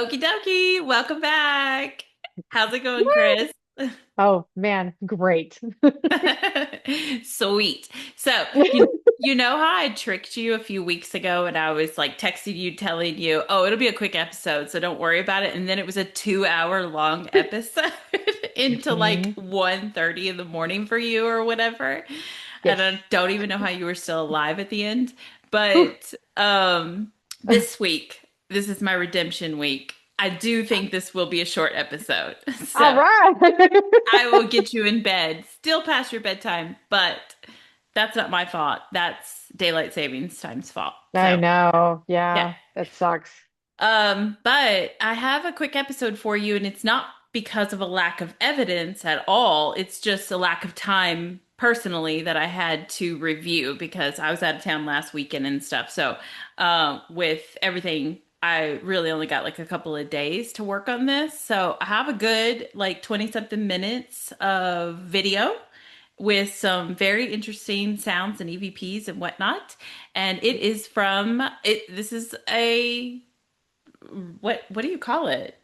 Okie dokie. Welcome back. How's it going, Chris? Oh man, great. Sweet. So, you know how I tricked you a few weeks ago and I was like texting you, telling you, oh, it'll be a quick episode, so don't worry about it. And then it was a 2 hour long episode into like Mhm. 1:30 in the morning for you or whatever. And Yes. I don't even know how you were still alive at the end. Whew. But this week, this is my redemption week. I do think this will be a short episode. All So right. I will get you in bed, still past your bedtime, but that's not my fault. That's daylight savings time's fault. I So, know. yeah. Yeah, that sucks. But I have a quick episode for you, and it's not because of a lack of evidence at all. It's just a lack of time personally that I had to review because I was out of town last weekend and stuff. So, with everything, I really only got like a couple of days to work on this. So I have a good like 20 something minutes of video with some very interesting sounds and EVPs and whatnot. And it is from it. This is a what do you call it?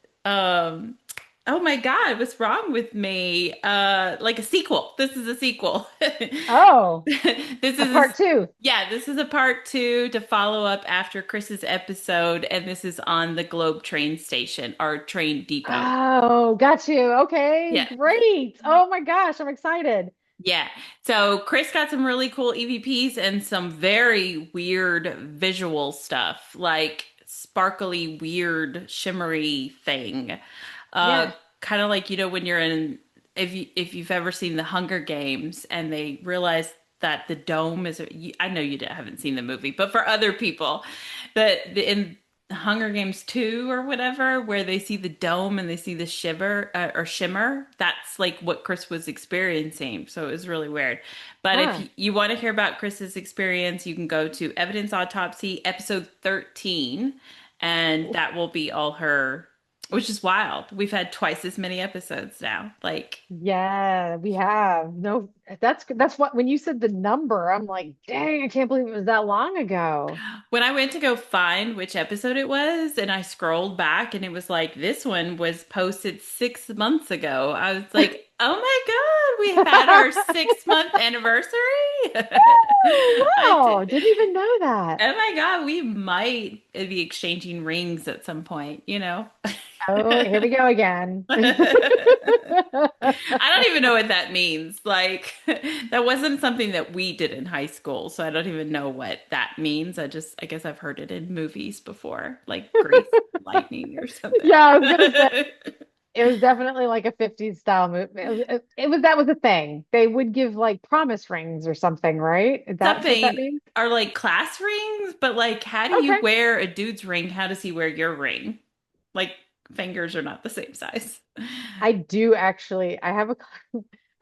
Oh my God, what's wrong with me? Like a sequel. This is a sequel. Oh, This a is part two. yeah, this is a part two to follow up after Chris's episode, and this is on the Globe train station or train depot. Oh, got you. Okay, Yeah. great. Oh my gosh, I'm excited. Yeah. So Chris got some really cool EVPs and some very weird visual stuff, like sparkly, weird, shimmery thing. Yeah. Kind of like, when you're in if you've ever seen the Hunger Games and they realize that the dome is I know haven't seen the movie, but for other people in Hunger Games 2 or whatever, where they see the dome and they see the shiver or shimmer, that's like what Chris was experiencing. So it was really weird. But if Huh. you want to hear about Chris's experience, you can go to Evidence Autopsy episode 13, and that will be all her, which is wild. We've had twice as many episodes now. Like, Yeah, we have. No, that's what when you said the number, I'm like, dang, I can't believe it was that long ago. when I went to go find which episode it was, and I scrolled back and it was like, this one was posted 6 months ago. I was like, oh my God, we had our 6 month anniversary. I did. Wow, didn't even know that. Oh my God, we might be exchanging rings at some point. Oh, here we go again. I don't even know what that means. Like, that wasn't something that we did in high school, so I don't even know what that means. I guess I've heard it in movies before, like Grace and Lightning or something. Yeah, I was gonna say it was definitely like a 50s style movie. It was that was a thing. They would give like promise rings or something, right? That's what that Something means? are like class rings, but like, how do you Okay. wear a dude's ring? How does he wear your ring? Like, fingers are not the same size. I do actually. I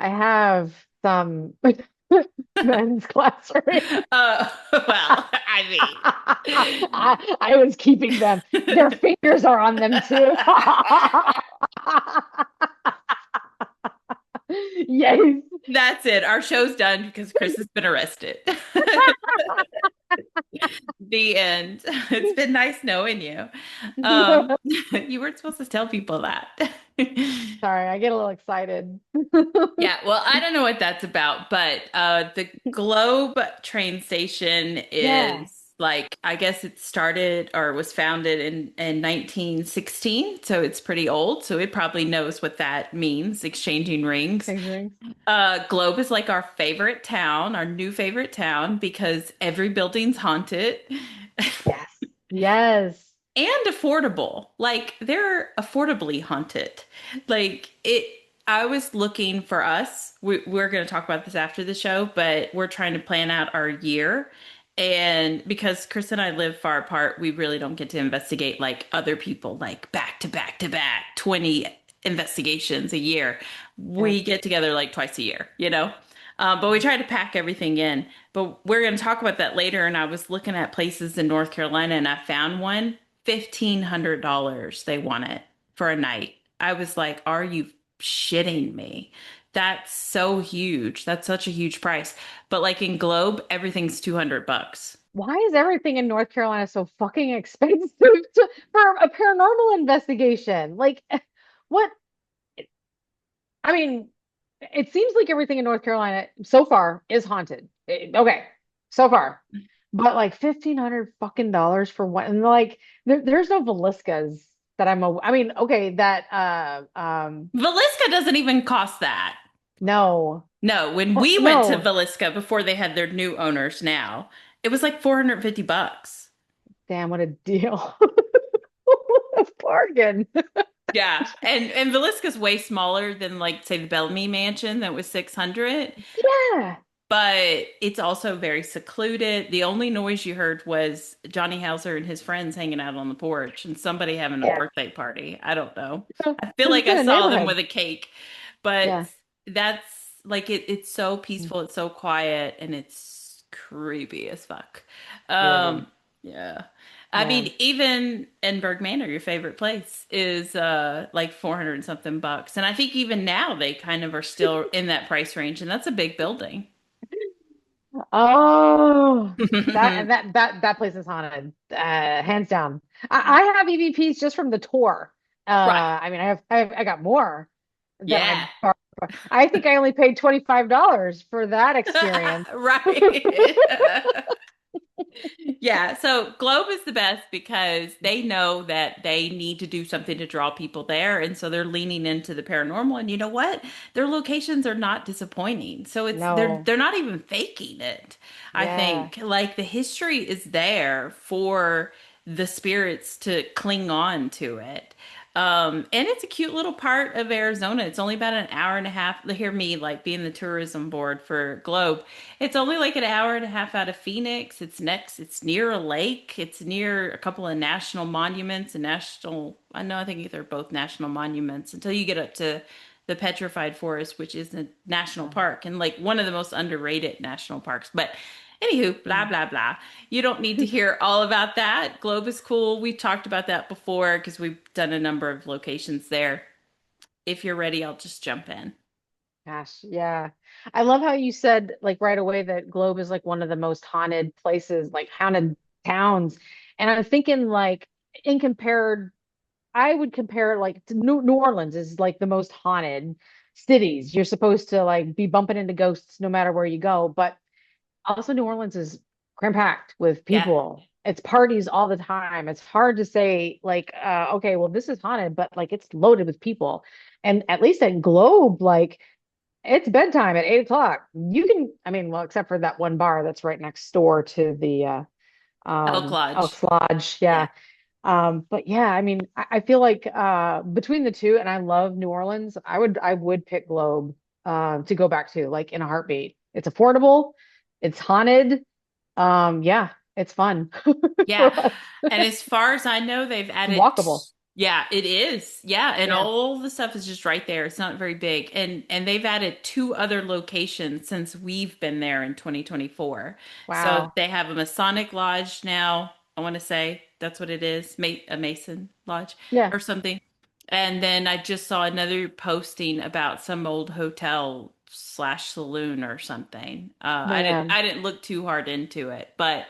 have some men's class rings. Well, I mean. I was keeping them. Their fingers are on them too. Yes. That's it. Our show's done because Chris has been arrested. The end. It's been nice knowing you. Um, you weren't supposed to tell people that. Sorry, I get a little excited. Yeah, well, I don't know what that's about, but the Globe train station Yeah. is like, I guess it started or was founded in 1916, so it's pretty old. So it probably knows what that means, exchanging rings. Change rings. Globe is like our favorite town, our new favorite town, because every building's haunted Yes. Yes. and affordable. Like they're affordably haunted. Like it, I was looking for us. We're going to talk about this after the show, but we're trying to plan out our year. And because Chris and I live far apart, we really don't get to investigate like other people, like back to back to back, 20 investigations a year. Yeah. We get together like twice a year. But we try to pack everything in. But we're going to talk about that later. And I was looking at places in North Carolina and I found one, $1,500 they want it for a night. I was like, are you shitting me? That's so huge. That's such a huge price. But like in Globe, everything's $200. why is everything in North Carolina so fucking expensive for a paranormal investigation? Like, what? I mean, it seems like everything in North Carolina so far is haunted. Okay, so far. But like 1,500 fucking dollars for what? And like, there's no Veliscas that I mean, okay, that Velisca doesn't even cost that. no. No, when we went to No. Velisca before they had their new owners now, it was like 450 bucks. Damn, what a deal. What a bargain. Yeah. And Velisca's way smaller than like say the Bellamy Mansion that was 600, Yeah. but it's also very secluded. The only noise you heard was Johnny Hauser and his friends hanging out on the porch and somebody having a Yeah. birthday party. I don't know. I feel Because like it's I in a saw them neighborhood. with a cake, but Yeah. that's like it's so peaceful, it's so quiet, and it's creepy as fuck. Really. Yeah. I Yeah. mean, even in Berg Manor, your favorite place, is like 400 and something bucks. And I think even now they kind of are still in that price range, and that's a big building. Oh, that place is haunted, hands down. I have EVPs just from the tour. Right. I mean, I got more that I Yeah. borrowed. I think I only paid $25 for that experience. Right. Yeah, so Globe is the best because they know that they need to do something to draw people there, and so they're leaning into the paranormal. And you know what? Their locations are not disappointing. So it's No, they're not even faking it. I yeah, think like the history is there for the spirits to cling on to it. And it's a cute little part of Arizona. It's only about an hour and a half. Hear me like being the tourism board for Globe. It's only like an hour and a half out of Phoenix. It's near a lake. It's near a couple of national monuments and I know, I think they're both national monuments until you get up to the Petrified Forest, which is a national yeah. park and like one of the most underrated national parks. But anywho, blah, blah, blah. You don't need to hear all about that. Globe is cool. We've talked about that before because we've done a number of locations there. If you're ready, I'll just jump in. Gosh, yeah. I love how you said like right away that Globe is like one of the most haunted places, like haunted towns. And I'm thinking like in compared I would compare it like to New Orleans is like the most haunted cities. You're supposed to like be bumping into ghosts no matter where you go, but also New Orleans is cram-packed with Yeah. people. It's parties all the time. It's hard to say like okay, well this is haunted, but like it's loaded with people. And at least at Globe, like it's bedtime at 8 o'clock. You can, I mean, well, except for that one bar that's right next door to the Elk Lodge. Elks Lodge. Yeah. Yeah. But yeah, I mean, I feel like between the two, and I love New Orleans, I would pick Globe to go back to, like in a heartbeat. It's affordable, it's haunted. Yeah, it's fun Yeah. for us. And as far as I know, they've added, Walkable. yeah, it is. Yeah. And Yeah. all the stuff is just right there. It's not very big. And they've added two other locations since we've been there in 2024. So Wow. they have a Masonic Lodge now. I want to say that's what it is, a Mason Lodge Yeah. or something. And then I just saw another posting about some old hotel slash saloon or something. Man. I didn't look too hard into it, but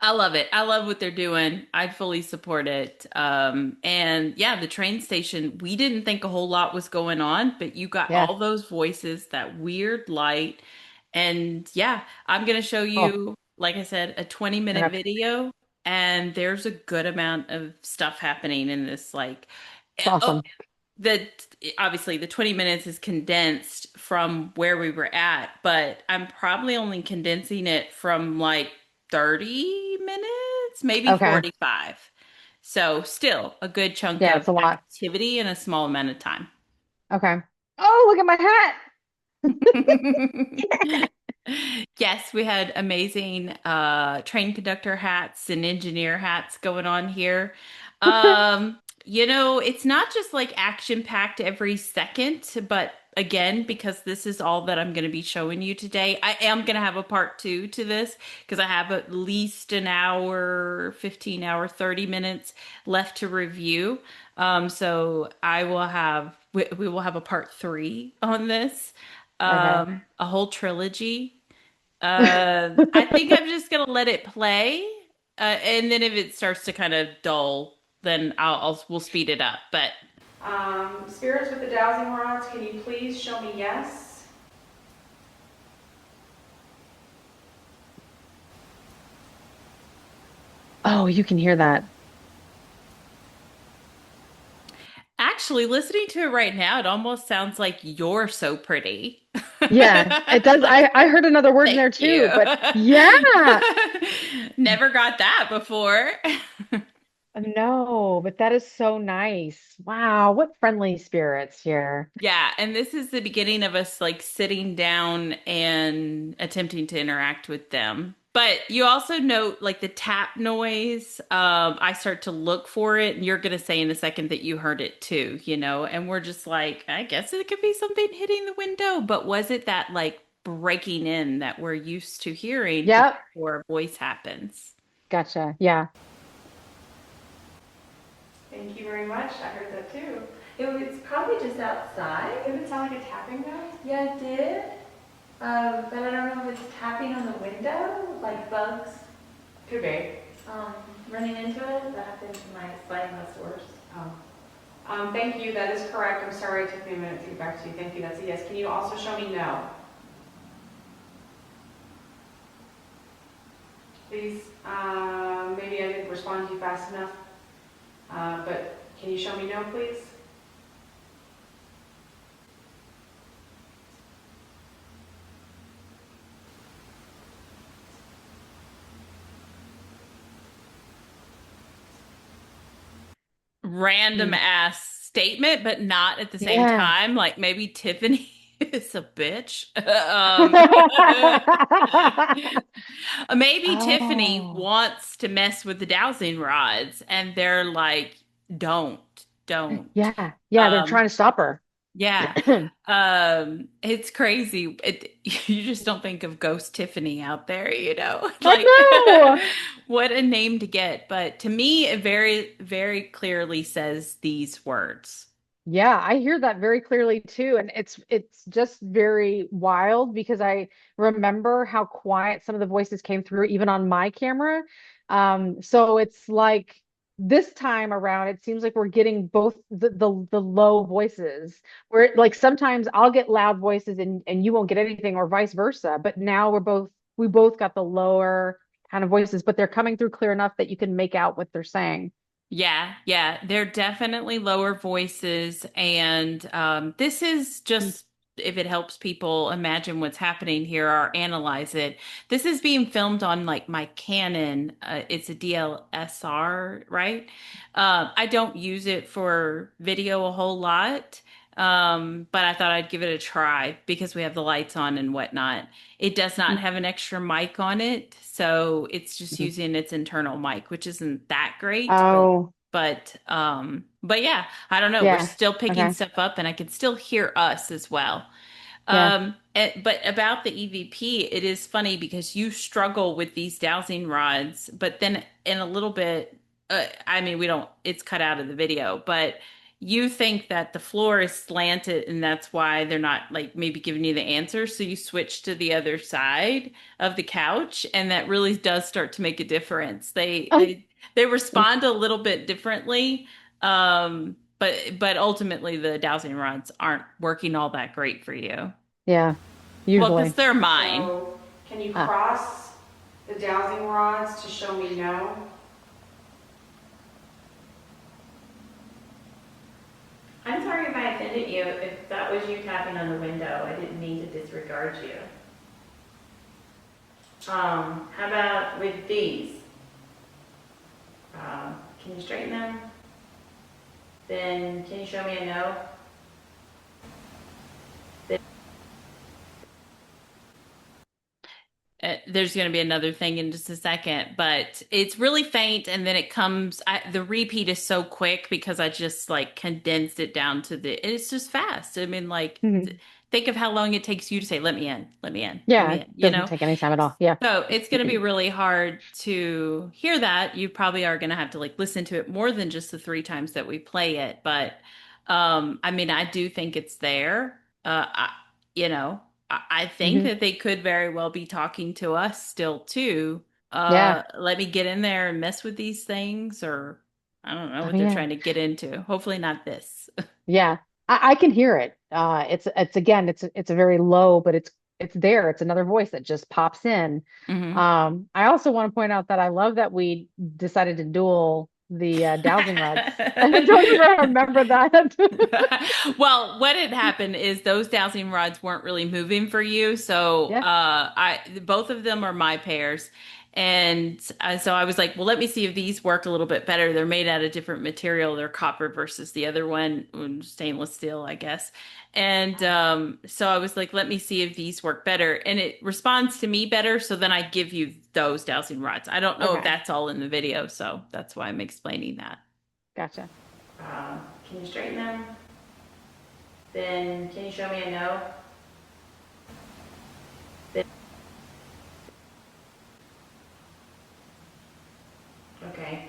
I love it. I love what they're doing. I fully support it. And yeah, the train station, we didn't think a whole lot was going on, but you got Yeah. all those voices, that weird light. And yeah, I'm going to show Oh, you, like I said, a 20-minute okay. video. And there's a good amount of stuff happening in this. Like, It's oh, awesome. the obviously the 20 minutes is condensed from where we were at, but I'm probably only condensing it from like 30 minutes, maybe Okay. 45. So still a good chunk Yeah, of it's a lot. activity in a small amount of time. Okay. Oh, look at my hat. Yes, we had amazing train conductor hats and engineer hats going on here. It's not just like action packed every second, but again, because this is all that I'm going to be showing you today, I am going to have a part two to this because I have at least an hour, 15 hour, 30 minutes left to review. So we will have a part three on this, Okay. a whole trilogy. I think I'm just gonna let it play, and then if it starts to kind of dull, then we'll speed it up. But spirits with the dowsing rods, can you please show me yes? Oh, you can hear that. Actually, listening to it right now, it almost sounds like you're so pretty. Yeah, it does. I heard another word in Thank there you. too, but yeah. Never got that before. No, but that is so nice. Wow, what friendly spirits here. Yeah, and this is the beginning of us like sitting down and attempting to interact with them. But you also note like the tap noise. I start to look for it, and you're gonna say in a second that you heard it too, you know, and we're just like, I guess it could be something hitting the window, but was it that like breaking in that we're used to hearing Yep, before a voice happens? gotcha. Yeah. Thank you very much. I heard that too. It's probably just outside. Did it sound like a tapping noise? Yeah, it did. But I don't know if it's tapping on the window, like bugs. Could be. Running into it. That happens in my sliding glass doors. Oh. Thank you. That is correct. I'm sorry it took me a minute to get back to you. Thank you. That's a yes. Can you also show me no? Please. Maybe I didn't respond to you fast enough. But can you show me no, please? Random Mm. ass statement, but not at the same Yeah. time. Like maybe Tiffany is a bitch. Maybe Tiffany Oh. wants to mess with the dowsing rods, and they're like, don't, don't. Yeah. Yeah, they're Um, trying to stop her. yeah. It's crazy. You just don't think of Ghost Tiffany out there, you know? I Like know. what a name to get. But to me, it very, very clearly says these words. Yeah, I hear that very clearly too. And it's just very wild because I remember how quiet some of the voices came through even on my camera. So it's like this time around, it seems like we're getting both the low voices where like sometimes I'll get loud voices and you won't get anything or vice versa. But now we both got the lower kind of voices, but they're coming through clear enough that you can make out what they're saying. Yeah, yeah, they're definitely lower voices. And this is just, if it helps people imagine what's happening here or analyze it, this is being filmed on like my Canon. It's a DLSR, right? I don't use it for video a whole lot, but I thought I'd give it a try because we have the lights on and whatnot. It does not have an extra mic on it, so it's just Mhm. using its internal mic, which isn't that great, Oh, but yeah, I don't know. We're yeah. still picking Okay. stuff up and I can still hear us as well. Yeah. But about the EVP, it is funny because you struggle with these dowsing rods, but then in a little bit, I mean, we don't, it's cut out of the video, but you think that the floor is slanted and that's why they're not like maybe giving you the answer. So you switch to the other side of the couch, and that really does start to make a difference. They respond a little bit differently. But ultimately the dowsing rods aren't working all that great for you. Yeah, Well, because usually. they're mine. So, can you Ah. cross the dowsing rods to show me no? I'm sorry if I offended you. If that was you tapping on the window, I didn't mean to disregard you. How about with these? Can you straighten them? Then can you show me a no? There's going to be another thing in just a second, but it's really faint, and then it comes. The repeat is so quick because I just like condensed it down to the. It's just fast. I mean, like Mhm. think of how long it takes you to say, "Let me in, let me in, let Yeah, me it in." You doesn't know, take any time at all. Yeah. so it's going to be really hard to hear that. You probably are going to have to like listen to it more than just the three times that we play it. But I mean, I do think it's there. You know. I think Hmm. that they could very well be talking to us still too. Yeah. Let me get in there and mess with these things, or I don't know I what they're mean, trying to get into. Hopefully not this. yeah, I can hear it. It's again, it's a very low, but it's there. It's another voice that just pops in. Hmm. I also want to point out that I love that we decided to duel the dowsing rods. I don't even remember that. Well, what had happened is those dowsing rods weren't really moving for you, so Yeah. I both of them are my pairs, and so I was like, well, let me see if these work a little bit better. They're made out of different material. They're copper versus the other one, stainless steel, I guess. And so I was like, let me see if these work better, and it responds to me better. So then I give you those dowsing rods. I don't know if Okay. that's all in the video, so that's why I'm explaining that. Gotcha. Can you straighten them? Then can you show me a no? Then, okay.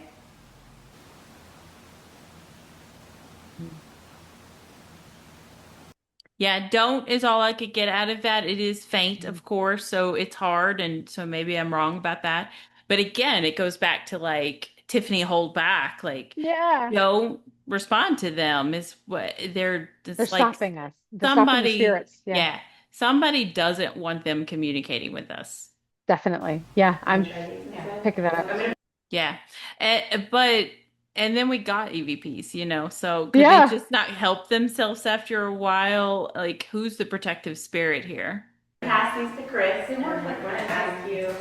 Yeah, don't is all I could get out of that. It is faint, Mhm. of course, so it's hard, and so maybe I'm wrong about that. But again, it goes back to like Tiffany hold back, like Yeah. don't respond to them is what they're They're it's like stopping us. They're stopping the somebody, spirits. Yeah, yeah, somebody doesn't want them communicating with us. definitely. Yeah, Wanna I'm try these instead? picking that up. Yeah. But and then we got EVPs, so could they Yeah. just not help themselves after a while? Like, who's the protective spirit here? Pass these to Chris, and I'm going to ask you.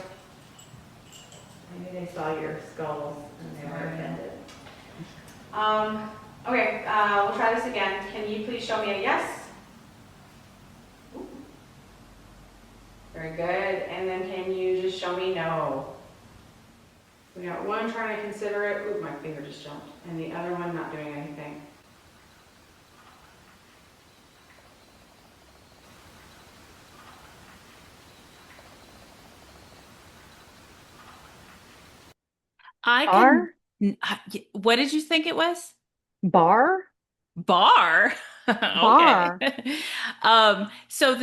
Maybe they saw your skulls and they were offended. Um, okay, we'll try this again. Can you please show me a yes? Very good. And then can you just show me no? We got one trying to consider it. Ooh, my finger just jumped. And the other one not doing anything. I can. Bar? What did you think it was? Bar? Bar. Okay. Bar. So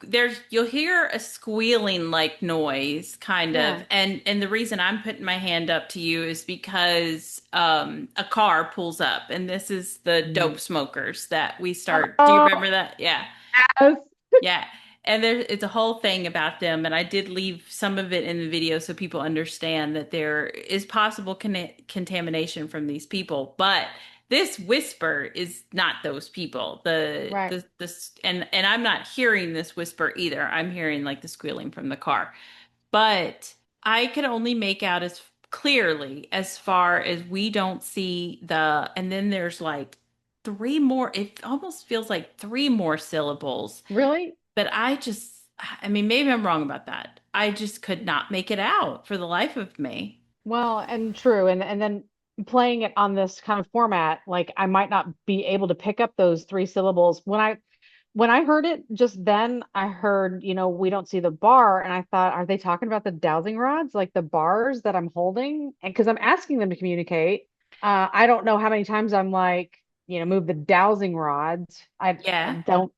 there's you'll hear a squealing like noise kind of, Yeah. and the reason I'm putting my hand up to you is because a car pulls up, and this is the Mhm. dope smokers that we start. Do you Oh, remember that? Yeah. yes. Yeah. And it's a whole thing about them. And I did leave some of it in the video so people understand that there is possible contamination from these people. But this whisper is not those people. Right. And I'm not hearing this whisper either. I'm hearing like the squealing from the car. But I could only make out as clearly as far as we don't see and then there's like three more, it almost feels like three more syllables, Really? but I mean, maybe I'm wrong about that. I just could not make it out for the life of me. Well, and true. And then playing it on this kind of format, like I might not be able to pick up those three syllables. When I heard it just then, I heard, we don't see the bar, and I thought, are they talking about the dowsing rods, like the bars that I'm holding? And because I'm asking them to communicate, I don't know how many times I'm like, move the dowsing rods. I Yeah, don't.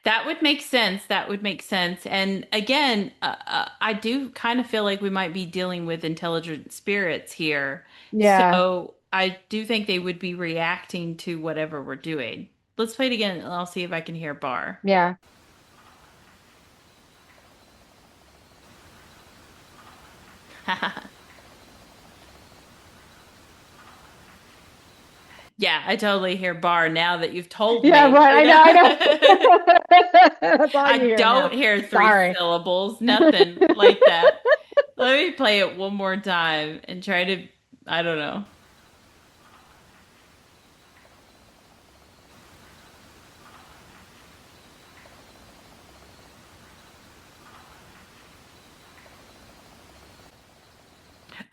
that would make sense. That would make sense. And again, I do kind of feel like we might be dealing with intelligent spirits here. Yeah, So I do think they would be reacting to whatever we're doing. Let's play it again, and I'll see if I can hear Bar. yeah. Yeah, I totally hear Bar now that you've told Yeah, me, right. I know. That's all you I hear don't now. hear three Sorry. syllables, nothing like that. Let me play it one more time and try to, I don't know.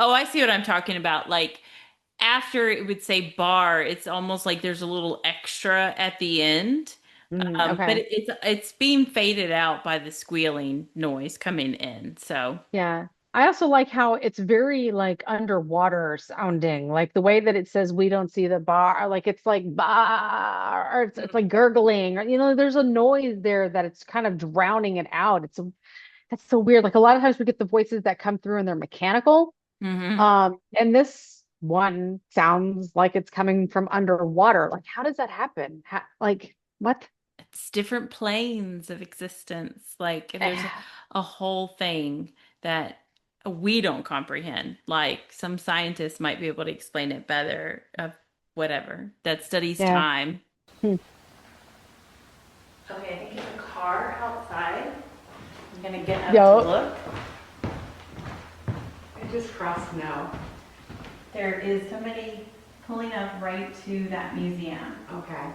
Oh, I see what I'm talking about. Like after it would say bar, it's almost like there's a little extra at the end. But Okay. it's being faded out by the squealing noise coming in. So, Yeah. I also like how it's very like underwater sounding, like the way that it says we don't see the bar, like it's like bar, or it's like gurgling, or there's a noise there that it's kind of drowning it out. That's so weird. Like a lot of times we get the voices that come through and they're mechanical. Hmm. And this one sounds like it's coming from underwater. Like, how does that happen? Like, what? It's different planes of existence. Like there's Eh, a whole thing that we don't comprehend. Like some scientists might be able to explain it better, of whatever, that studies Yeah. time. Hmm. Okay, I think it's a car outside. I'm gonna get up to Yo, look. I just crossed now. There is somebody pulling up right to that museum. Okay.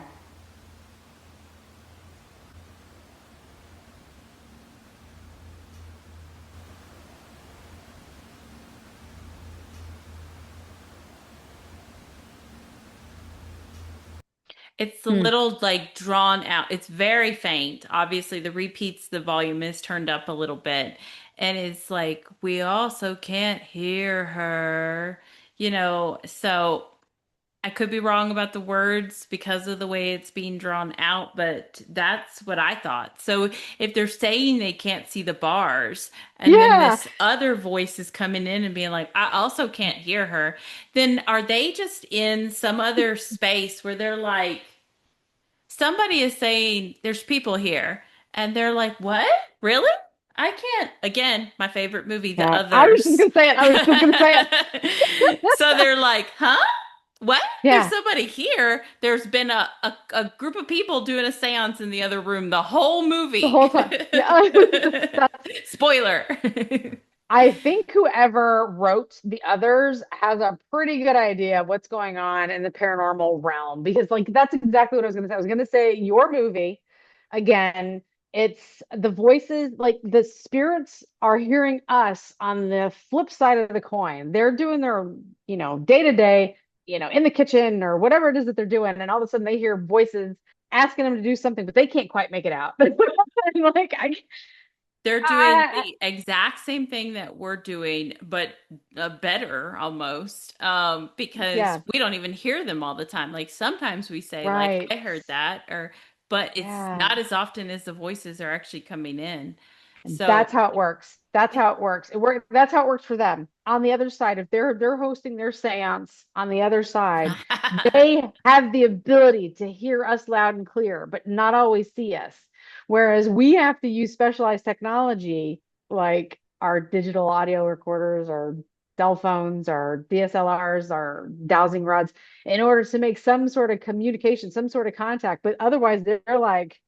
It's a Hmm. little like drawn out. It's very faint. Obviously, the repeats, the volume is turned up a little bit. And it's like, we also can't hear her, so I could be wrong about the words because of the way it's being drawn out, but that's what I thought. So if they're saying they can't see the bars, and then Yeah. this other voice is coming in and being like, I also can't hear her, then are they just in some other space where they're like, somebody is saying there's people here, and they're like, what? Really? I can't. Again, my favorite movie, The Yeah. I was just Others. gonna say it. I was just gonna say it. So they're like, huh? What? There's Yeah. somebody here. There's been a group of people doing a seance in the other room the whole The movie. whole time. Yeah. That's Spoiler. I think whoever wrote the others has a pretty good idea of what's going on in the paranormal realm because, like, that's exactly what I was going to say. I was going to say your movie again. It's the voices, like the spirits are hearing us on the flip side of the coin. They're doing their, day to day, in the kitchen or whatever it is that they're doing, and all of a sudden they hear voices asking them to do something, but they can't quite make it out. Like, They're doing I, the exact same thing that we're doing, but better almost, because yeah, we don't even hear them all the time. Like sometimes we say, like, right. I heard that, but it's Yeah. not as often as the voices are actually coming in. And So, that's how it works. That's yeah. how it works. That's how it works for them. On the other side, if they're hosting their seance on the other side, they have the ability to hear us loud and clear, but not always see us. Whereas we have to use specialized technology like our digital audio recorders, our cell phones, our DSLRs, our dowsing rods, in order to make some sort of communication, some sort of contact. But otherwise, they're like,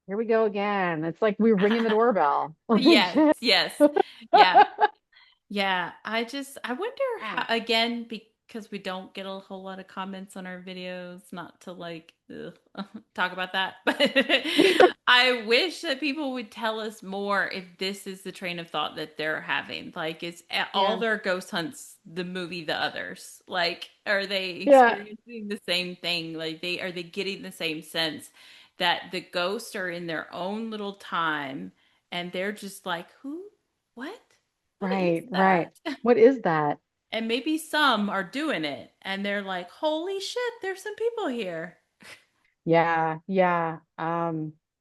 here we go again. It's like we're ringing the doorbell. Like, Yes, yes. Yeah. Yeah, I wonder how, oh. again, because we don't get a whole lot of comments on our videos, not to like ugh, talk about that, but I wish that people would tell us more if this is the train of thought that they're having. Like, is all Yeah. their ghost hunts the movie The Others? Like, are they Yeah. experiencing the same thing? Like, are they getting the same sense that the ghosts are in their own little time and they're just like, who? What? What is Right. Right. that? What is that? And maybe some are doing it and they're like, holy shit, there's some people here. Yeah. Yeah.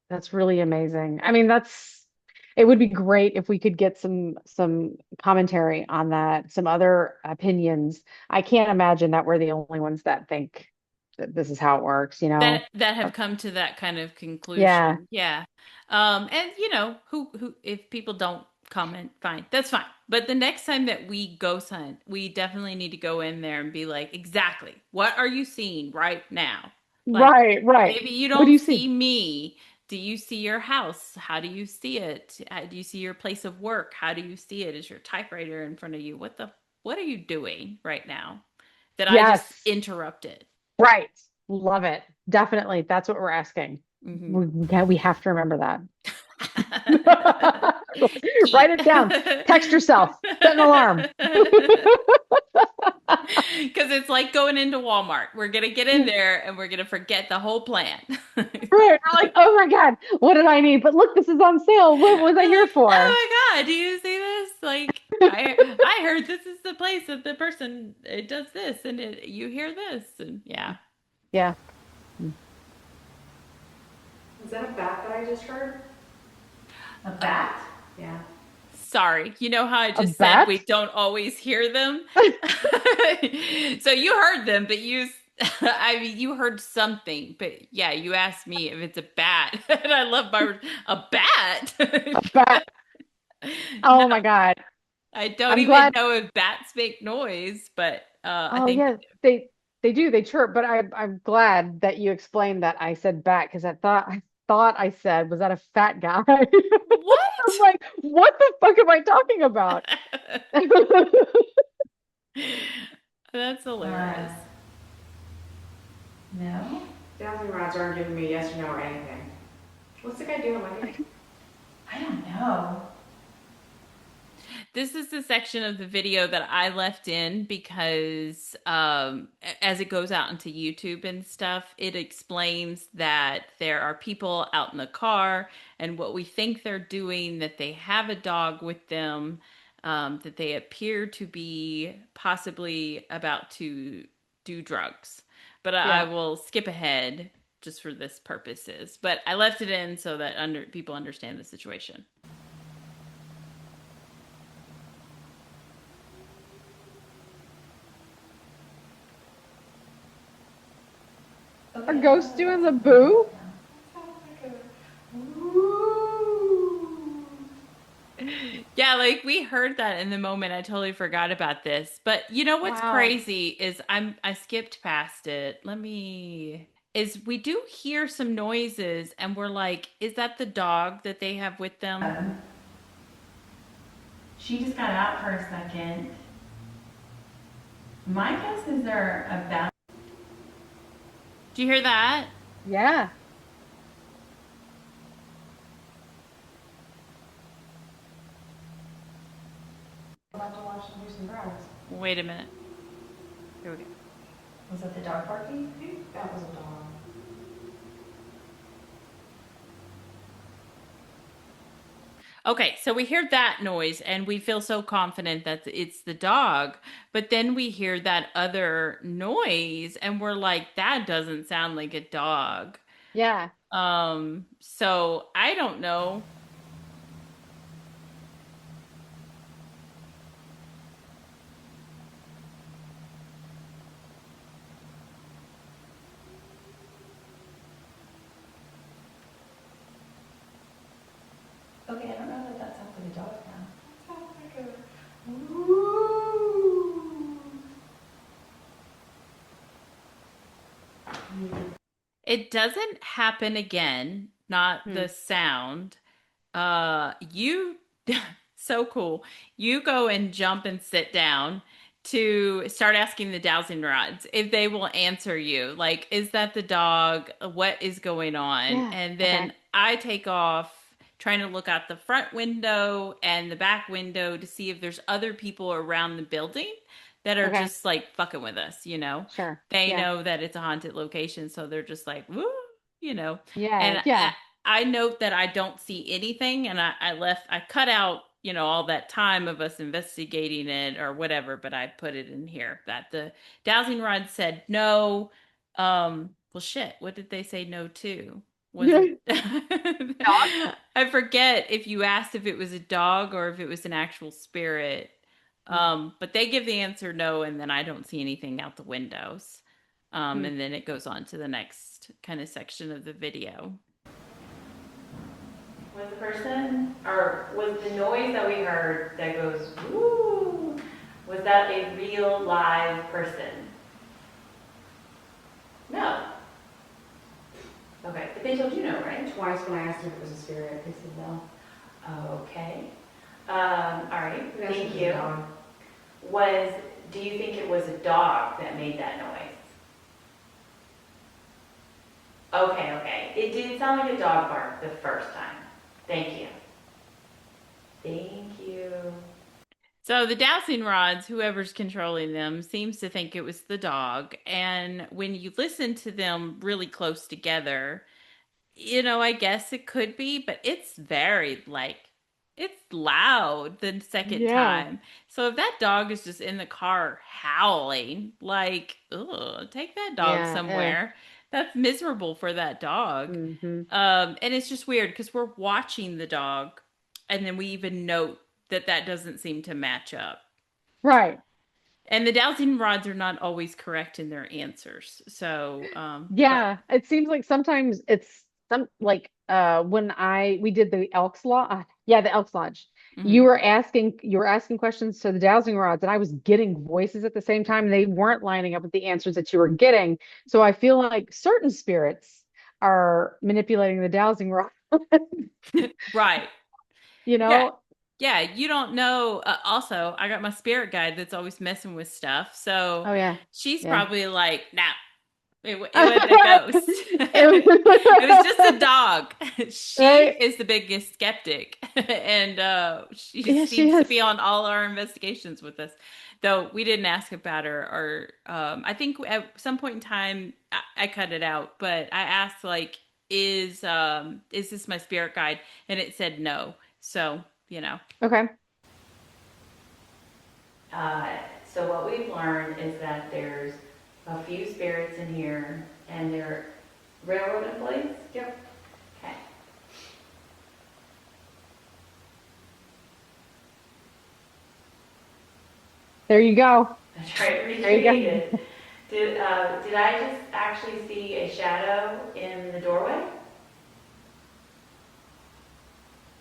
That's really amazing. I mean, it would be great if we could get some commentary on that, some other opinions. I can't imagine that we're the only ones that think that this is how it works, you know? That have Uh, come to that kind of Yeah. conclusion. Yeah. And who if people don't comment, fine. That's fine. But the next time that we ghost hunt, we definitely need to go in there and be like, exactly, what are you seeing right now? Like Right. Right. maybe you What do don't you see see? me. Do you see your house? How do you see it? Do you see your place of work? How do you see it? Is your typewriter in front of you? What are you doing right now that I just Yes. interrupted? Right. Love it. Definitely. That's what we're asking. Hmm. We have to remember that. Key. Write it down. Text yourself. Set an alarm. Because it's like going into Walmart. We're going to get in there and we're going to forget the whole plan. Right. We're like, oh my God, what did I need? But look, this is on sale. What was I We're here like, for? oh my God, do you see this? Like I heard this is the place that the person it does this and you hear this and yeah. Yeah. Mm. Was that a bat that I just heard? A bat? Yeah. Sorry. You know how I A just said we bat? don't always hear them? So you heard them, but you I mean you heard something, but yeah, you asked me if it's a bat. And I love my words. A bat? A bat. No, Oh my God. I don't I'm even glad. know if bats make noise, but I Oh think yeah, they do. They chirp, but I'm glad that you explained that I said bat because I thought I said, was that a fat guy? I'm what? like, what the fuck am I talking about? That's hilarious. No? Dazzling rods aren't giving me a yes or no or anything. What's the guy doing with it? I don't know. This is the section of the video that I left in because as it goes out into YouTube and stuff, it explains that there are people out in the car and what we think they're doing, that they have a dog with them, that they appear to be possibly about to do drugs. But I Yeah. will skip ahead just for this purposes. But I left it in so that people understand the situation. Are ghosts doing the boo? Yeah, like we heard that in the moment. I totally forgot about this. But you know what's Wow. crazy is I skipped past it. Let me is we do hear some noises and we're like, is that the dog that they have with them? She just got out for a second. My guess is they're about. Do you hear that? Yeah. I'm about to watch them do some drugs. Wait a minute. Here we go. Was that the dog barking? I think that was a dog. Okay, so we hear that noise and we feel so confident that it's the dog, but then we hear that other noise and we're like, that doesn't sound like a dog. Yeah. So I don't know. Okay, I don't know that that sounds like a dog now. That sounds like a woo. It doesn't happen again, not Hmm. the sound. You so cool. You go and jump and sit down to start asking the dowsing rods if they will answer you. Like, is that the dog? What is going on? Yeah. And Okay. then I take off trying to look out the front window and the back window to see if there's other people around the building that are Okay. just like fucking with us, you know? Sure. They Yeah. know that it's a haunted location, so they're just like, woo, you know. Yeah. And Yeah. I note that I don't see anything, and I cut out, you know, all that time of us investigating it or whatever, but I put it in here that the dowsing rod said no. Well, shit, what did they say no to? Was it? Dog? I forget if you asked if it was a dog or if it was an actual spirit. Hmm. But they give the answer no, and then I don't see anything out the windows. Hmm. And then it goes on to the next kind of section of the video. Was the person, or was the noise that we heard that goes, woo, was that a real live person? No. Okay, but they told you no, right? Twice when I asked if it was a spirit, they said no. Okay. All right, We asked if thank it was a you. dog. Do you think it was a dog that made that noise? Okay, okay. It did sound like a dog bark the first time. Thank you. Thank you. So the dowsing rods, whoever's controlling them, seems to think it was the dog. And when you listen to them really close together, you know, I guess it could be, but it's very like It's loud the second Yeah. time. So if that dog is just in the car howling, like, ugh, take that dog Yeah. somewhere. That's miserable for that dog. Hmm. And it's just weird because we're watching the dog, and then we even note that that doesn't seem to match up. Right. And the dowsing rods are not always correct in their answers. So, but Yeah, it seems like sometimes it's some like when I we did the Elks Lodge, yeah, the Elks Lodge. mhm. You were asking questions to the dowsing rods, and I was getting voices at the same time. They weren't lining up with the answers that you were getting. So I feel like certain spirits are manipulating the dowsing rod, Right. you Yeah. know? Yeah, you don't know. Also, I got my spirit guide that's always messing with stuff. So Oh yeah. she's Yeah. probably like, nah, it wasn't a ghost. It was just a dog. She Right? is the biggest skeptic. And she Yeah, she seems to be has. on all our investigations with us. Though we didn't ask about her, or I think at some point in time I cut it out, but I asked like, is this my spirit guide? And it said no. So, you know. Okay. Uh, so what we've learned is that there's a few spirits in here, and they're railroad employees. Yep. Okay. There you go. I tried to There you recreate go. it. Did I just actually see a shadow in the doorway?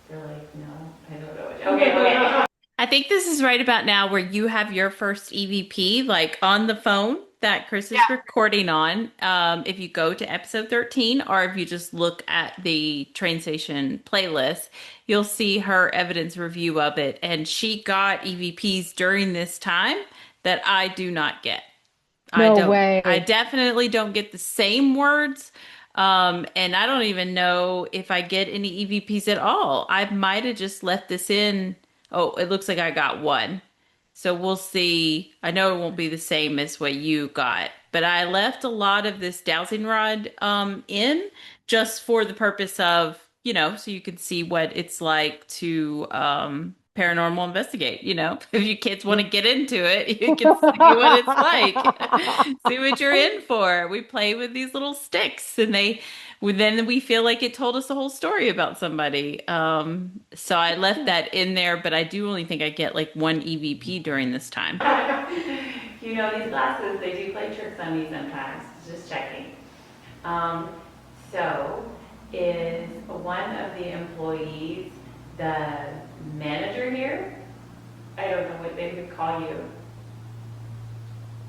They're like, no, I don't know. Okay, okay. I think this is right about now where you have your first EVP, like on the phone that Chris is recording on. If you go to episode 13, or if you just look at the train station playlist, you'll see her evidence review of it. And she got EVPs during this time that I do not get. I No don't. I way. definitely don't get the same words. And I don't even know if I get any EVPs at all. I might have just left this in. Oh, it looks like I got one. So we'll see. I know it won't be the same as what you got, but I left a lot of this dowsing rod in just for the purpose of, so you can see what it's like to paranormal investigate. If you kids want to get into it, you can see what it's like. See what you're in for. We play with these little sticks, and then we feel like it told us the whole story about somebody. So I left that in there, but I do only think I get like one EVP during this time. These glasses, they do play tricks on me sometimes. Just checking. Um, so, is one of the employees the manager here? I don't know what they would call you,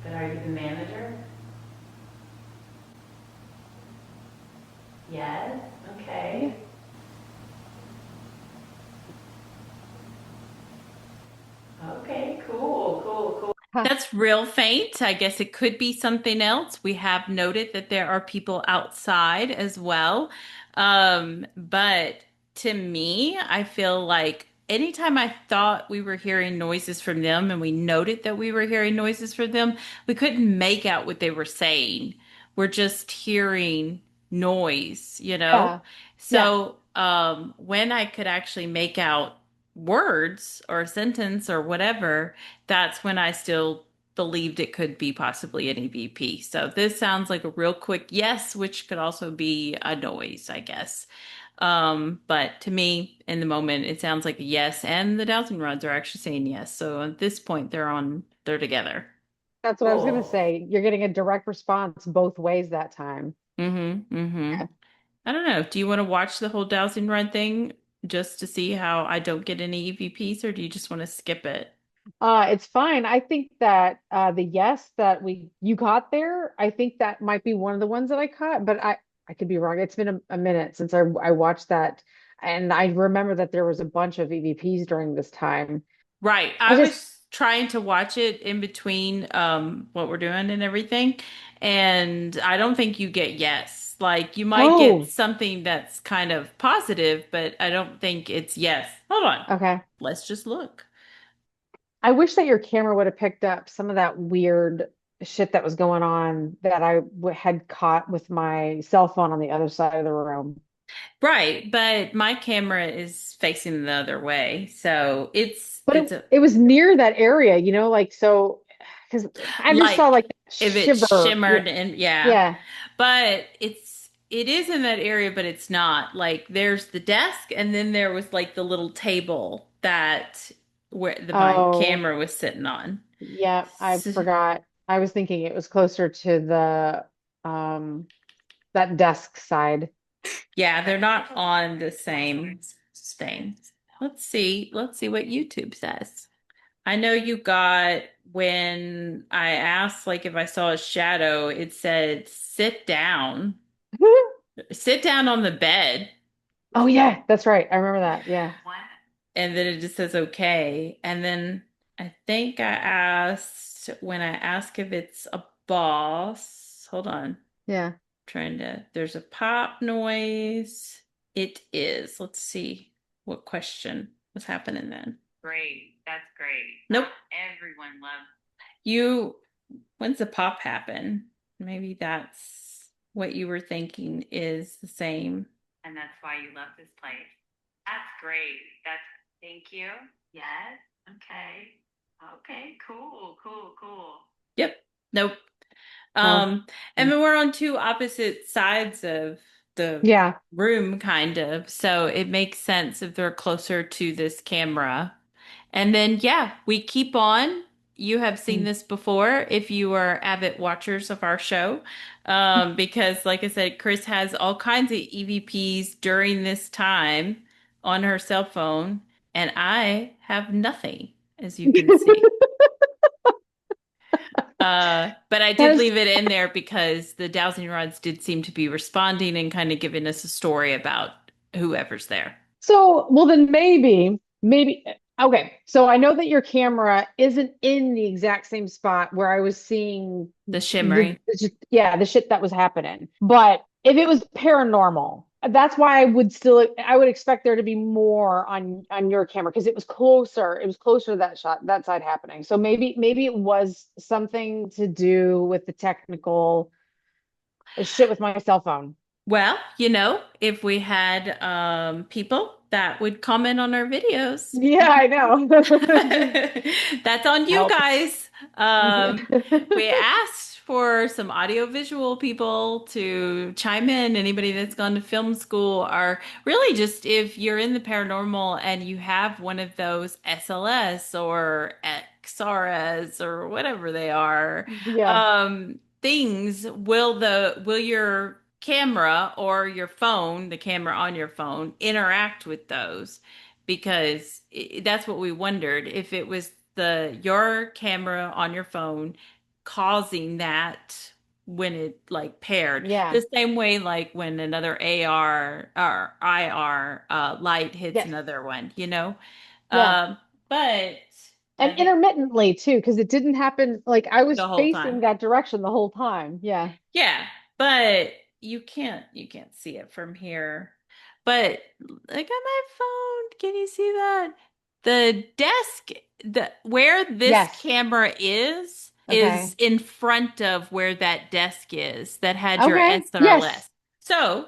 but are you the manager? Yes. Okay. Okay, cool, cool, cool. That's real faint. I guess it could be something else. We have noted that there are people outside as well. But to me, I feel like anytime I thought we were hearing noises from them and we noted that we were hearing noises from them, we couldn't make out what they were saying. We're just hearing noise, you know? Yeah. Yeah. So, when I could actually make out words or a sentence or whatever, that's when I still believed it could be possibly an EVP. So this sounds like a real quick yes, which could also be a noise, I guess. But to me, in the moment, it sounds like a yes, and the dowsing rods are actually saying yes. So at this point, they're together. That's what I was gonna Cool. say. You're getting a direct response both ways that time. Mm-hmm. Mm-hmm. I don't know. Do you want to watch the whole dowsing rod thing just to see how I don't get any EVPs, or do you just want to skip it? It's fine. I think that the yes that we you got there, I think that might be one of the ones that I caught, but I could be wrong. It's been a minute since I watched that, and I remember that there was a bunch of EVPs during this time. Right. I I just was trying to watch it in between what we're doing and everything. And I don't think you get yes. Like you might get oh, something that's kind of positive, but I don't think it's yes. Hold on. okay. Let's just look. I wish that your camera would have picked up some of that weird shit that was going on that had caught with my cell phone on the other side of the room. Right, but my camera is facing the other way. So But it's a it was near that area, like so because I just saw like like that if it shiver. Yeah, shimmered and yeah. yeah. But it is in that area, but it's not. Like there's the desk and then there was like the little table that where my Oh, camera was sitting on. yeah, I forgot. I was thinking it was closer to the that desk side. Yeah, they're not on the same thing. Let's see what YouTube says. I know you got when I asked like if I saw a shadow, it said sit down. Sit down on the bed. Oh yeah, that's right. I remember that. Yeah. And then it just says okay. And then I think I asked when I ask if it's a boss. Hold on. Yeah. Trying to, there's a pop noise. It is. Let's see what question was happening then. Great. That's great. Nope. Everyone loves you. When's the pop happen? Maybe that's what you were thinking is the same. And that's why you love this place. That's great. That's thank you. Yes. Okay. Okay. Cool. Cool. Cool. Yep. Nope. Oh. Um, and then we're on two opposite sides of the Yeah. room, kind of. So it makes sense if they're closer to this camera. And then, yeah, we keep on. You have seen Mm. this before if you are avid watchers of our show. Because, like I said, Chris has all kinds of EVPs during this time on her cell phone, and I have nothing, as you can see. But I That did is leave it in there because the dowsing rods did seem to be responding and kind of giving us a story about whoever's there. so, well then maybe okay. So I know that your camera isn't in the exact same spot where I was seeing The shimmering. the shit that was happening. But if it was paranormal, that's why I would expect there to be more on your camera because it was closer. It was closer to that side happening. So maybe it was something to do with the technical shit with my cell phone. Well, if we had people that would comment on our videos, Yeah, I know. that's on you Help. guys. We asked for some audiovisual people to chime in, anybody that's gone to film school, or really just if you're in the paranormal and you have one of those SLS or XRS or whatever they are, Yeah. things, will your camera or your phone, the camera on your phone, interact with those? Because that's what we wondered if it was the your camera on your phone causing that when it like paired Yeah. the same way like when another AR or IR light hits Yes. another one, Yeah. um but And I think intermittently too, because it didn't happen like I was the whole facing time. that direction the whole time. Yeah. Yeah, but you can't see it from here. But like on my phone, can you see that? The desk, the where this Yes. camera is Okay. in front of where that desk is that had your Okay. Yes. SRLS. So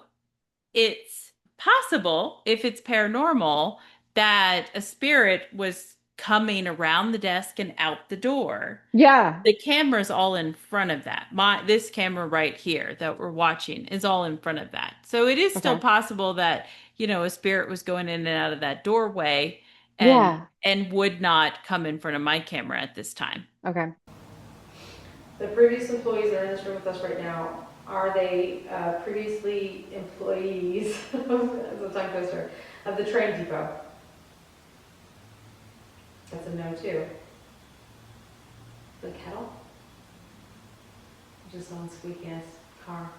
it's possible, if it's paranormal, that a spirit was coming around the desk and out the door. Yeah. The camera's all in front of that. This camera right here that we're watching is all in front of that. So it is still Okay. possible that, a spirit was going in and out of that doorway and Yeah. would not come in front of my camera at this time. Okay. The previous employees that are in this room with us right now, are they previously employees, as a tongue twister, of the train depot? That's a no too. The kettle? Just on squeaky ass car.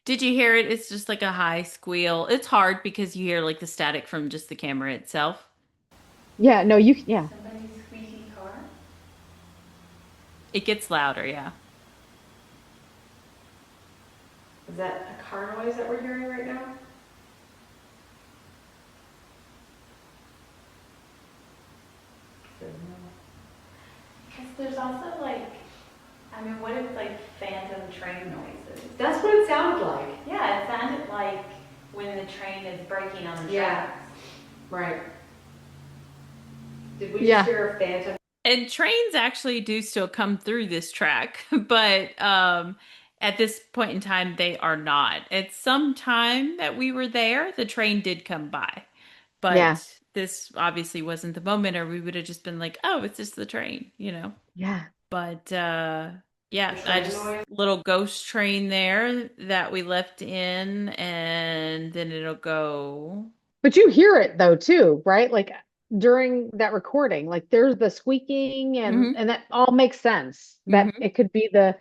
Did you hear it? It's just like a high squeal. It's hard because you hear like the static from just the camera itself. Yeah. No, yeah. Somebody's squeaky car? It gets louder, yeah. Is that a car noise that we're hearing right now? Because there's also like, I mean, what if like phantom train noises? That's what it sounded like. Yeah, it sounded like when the train is braking on the Yeah. tracks. Right. Did we just Yeah. hear a phantom? And trains actually do still come through this track, but at this point in time, they are not. At some time that we were there, the train did come by, Yeah. but this obviously wasn't the moment, or we would have just been like, "Oh, it's just the train," you know. Yeah. But yeah, The I train just noise? little ghost train there that we left in, and then it'll go. But you hear it though too, right? Like during that recording, like there's the squeaking Hmm. and that all makes sense. That Hmm. it could be the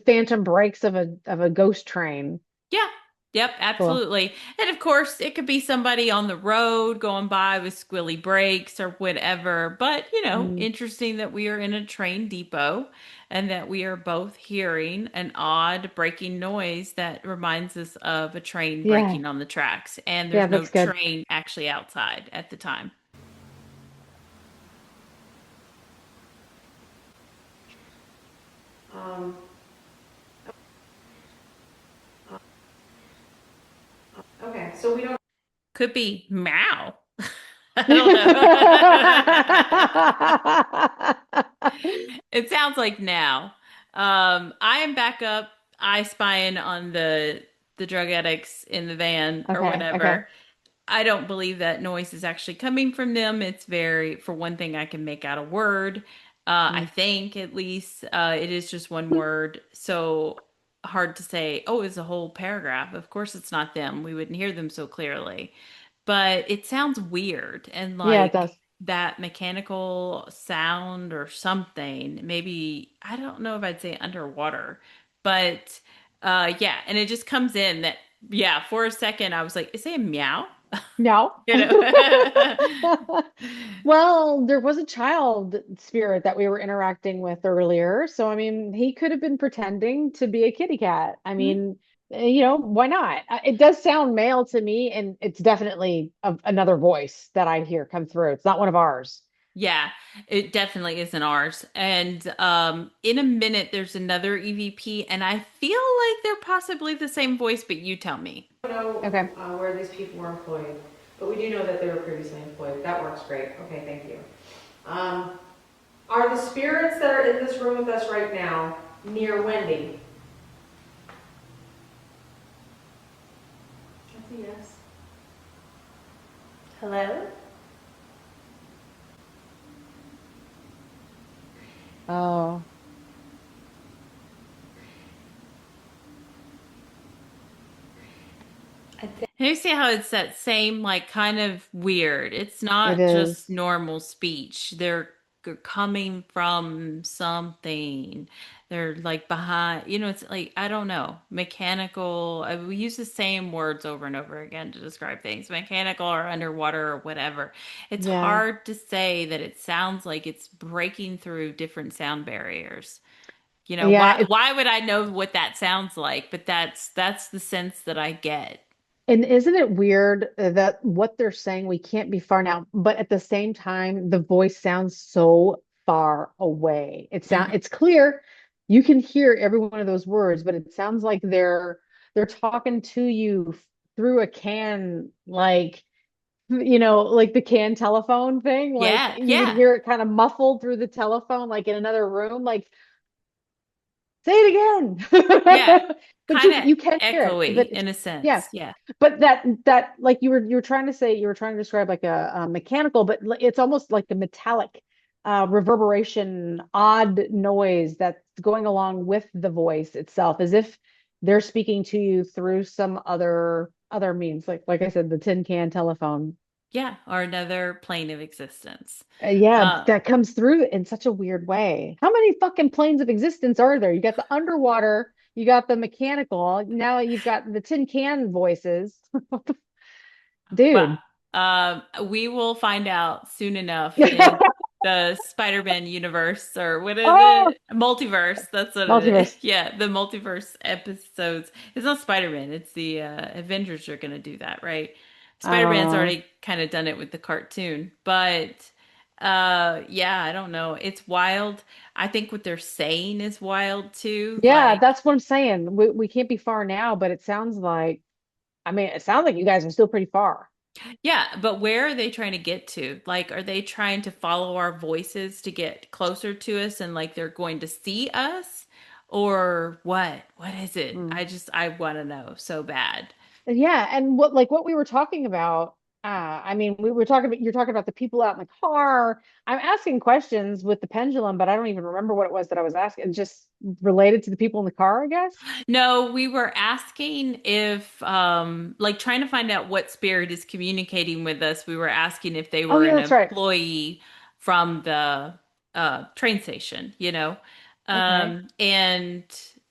phantom brakes of a ghost train. Yeah. Yep, Cool. absolutely. And of course, it could be somebody on the road going by with squilly brakes or whatever. But, Mm, interesting that we are in a train depot and that we are both hearing an odd braking noise that reminds us of a train yeah. braking on the tracks. And Yeah, there's no that's good. train actually outside at the time. Um, okay, so we don't. Could be meow. I don't know. It sounds like now. I am back up, I spying on the drug addicts in the van or Okay, okay. whatever. I don't believe that noise is actually coming from them. It's very, for one thing, I can make out a word. I Mm. think at least it is just one word. So hard to say, oh, it's a whole paragraph. Of course, it's not them. We wouldn't hear them so clearly. But it sounds weird and Yeah, it like does. that mechanical sound or something. Maybe, I don't know if I'd say underwater, but yeah. And it just comes in that, yeah, for a second, I was like, is it a meow? No. You know? Well, there was a child spirit that we were interacting with earlier. So, I mean, he could have been pretending to be a kitty cat. I Hmm? mean, why not? It does sound male to me, and it's definitely another voice that I hear come through. It's not one of ours. Yeah, it definitely isn't ours. And in a minute, there's another EVP, and I feel like they're possibly the same voice, but you tell me. Know Okay. where these people were employed, but we do know that they were previously employed. That works great. Okay, thank you. Um, are the spirits that are in this room with us right now near Wendy? That's a yes. Hello? Oh, I think. You see how it's that same, like, kind of weird. It's it not just is. normal speech. They're coming from something. They're like behind, it's like, I don't know, mechanical. We use the same words over and over again to describe things, mechanical or underwater or whatever. It's Yeah. hard to say that it sounds like it's breaking through different sound barriers. Yeah, Why would I know what that sounds like? But that's the sense that I get. and isn't it weird that what they're saying we can't be far now, but at the same time, the voice sounds so far away. Hmm. It's clear. You can hear every one of those words, but it sounds like they're talking to you through a can, like like the can telephone thing. Like Yeah, you can yeah, hear it kind of muffled through the telephone, like in another room, like say it yeah. again. But Kind of you can hear it. echoey But in a yeah. sense. Yeah. But that like you were trying to say you were trying to describe like a mechanical, but it's almost like the metallic reverberation, odd noise that's going along with the voice itself, as if they're speaking to you through some other means, like I said, the tin can telephone. Yeah, or another plane of existence. Yeah, Uh, that comes through in such a weird way. How many fucking planes of existence are there? You got the underwater, you got the mechanical, now you've got the tin can voices. well, Dude. we will find out soon enough in the Spider-Man universe, or what is Oh, it? Multiverse. That's what it is. multiverse. Yeah, the multiverse episodes. It's not Spider-Man, it's the Avengers are going to do that, right? I don't Spider-Man's know. already kind of done it with the cartoon, but Yeah, I don't know. It's wild. I think what they're saying is wild too. Yeah, Like, that's what I'm saying. We can't be far now, but it sounds like, I mean, it sounds like you guys are still pretty far. yeah, but where are they trying to get to? Like, are they trying to follow our voices to get closer to us and like they're going to see us? Or what? What is it? Mm. I want to know so bad. Yeah, and what we were talking about, I mean, we were talking about you're talking about the people out in the car. I'm asking questions with the pendulum, but I don't even remember what it was that I was asking. Just related to the people in the car, I guess. No, we were asking if, like trying to find out what spirit is communicating with us. We were asking if they Oh were yeah, an that's right. employee from the train station, you know? Okay. And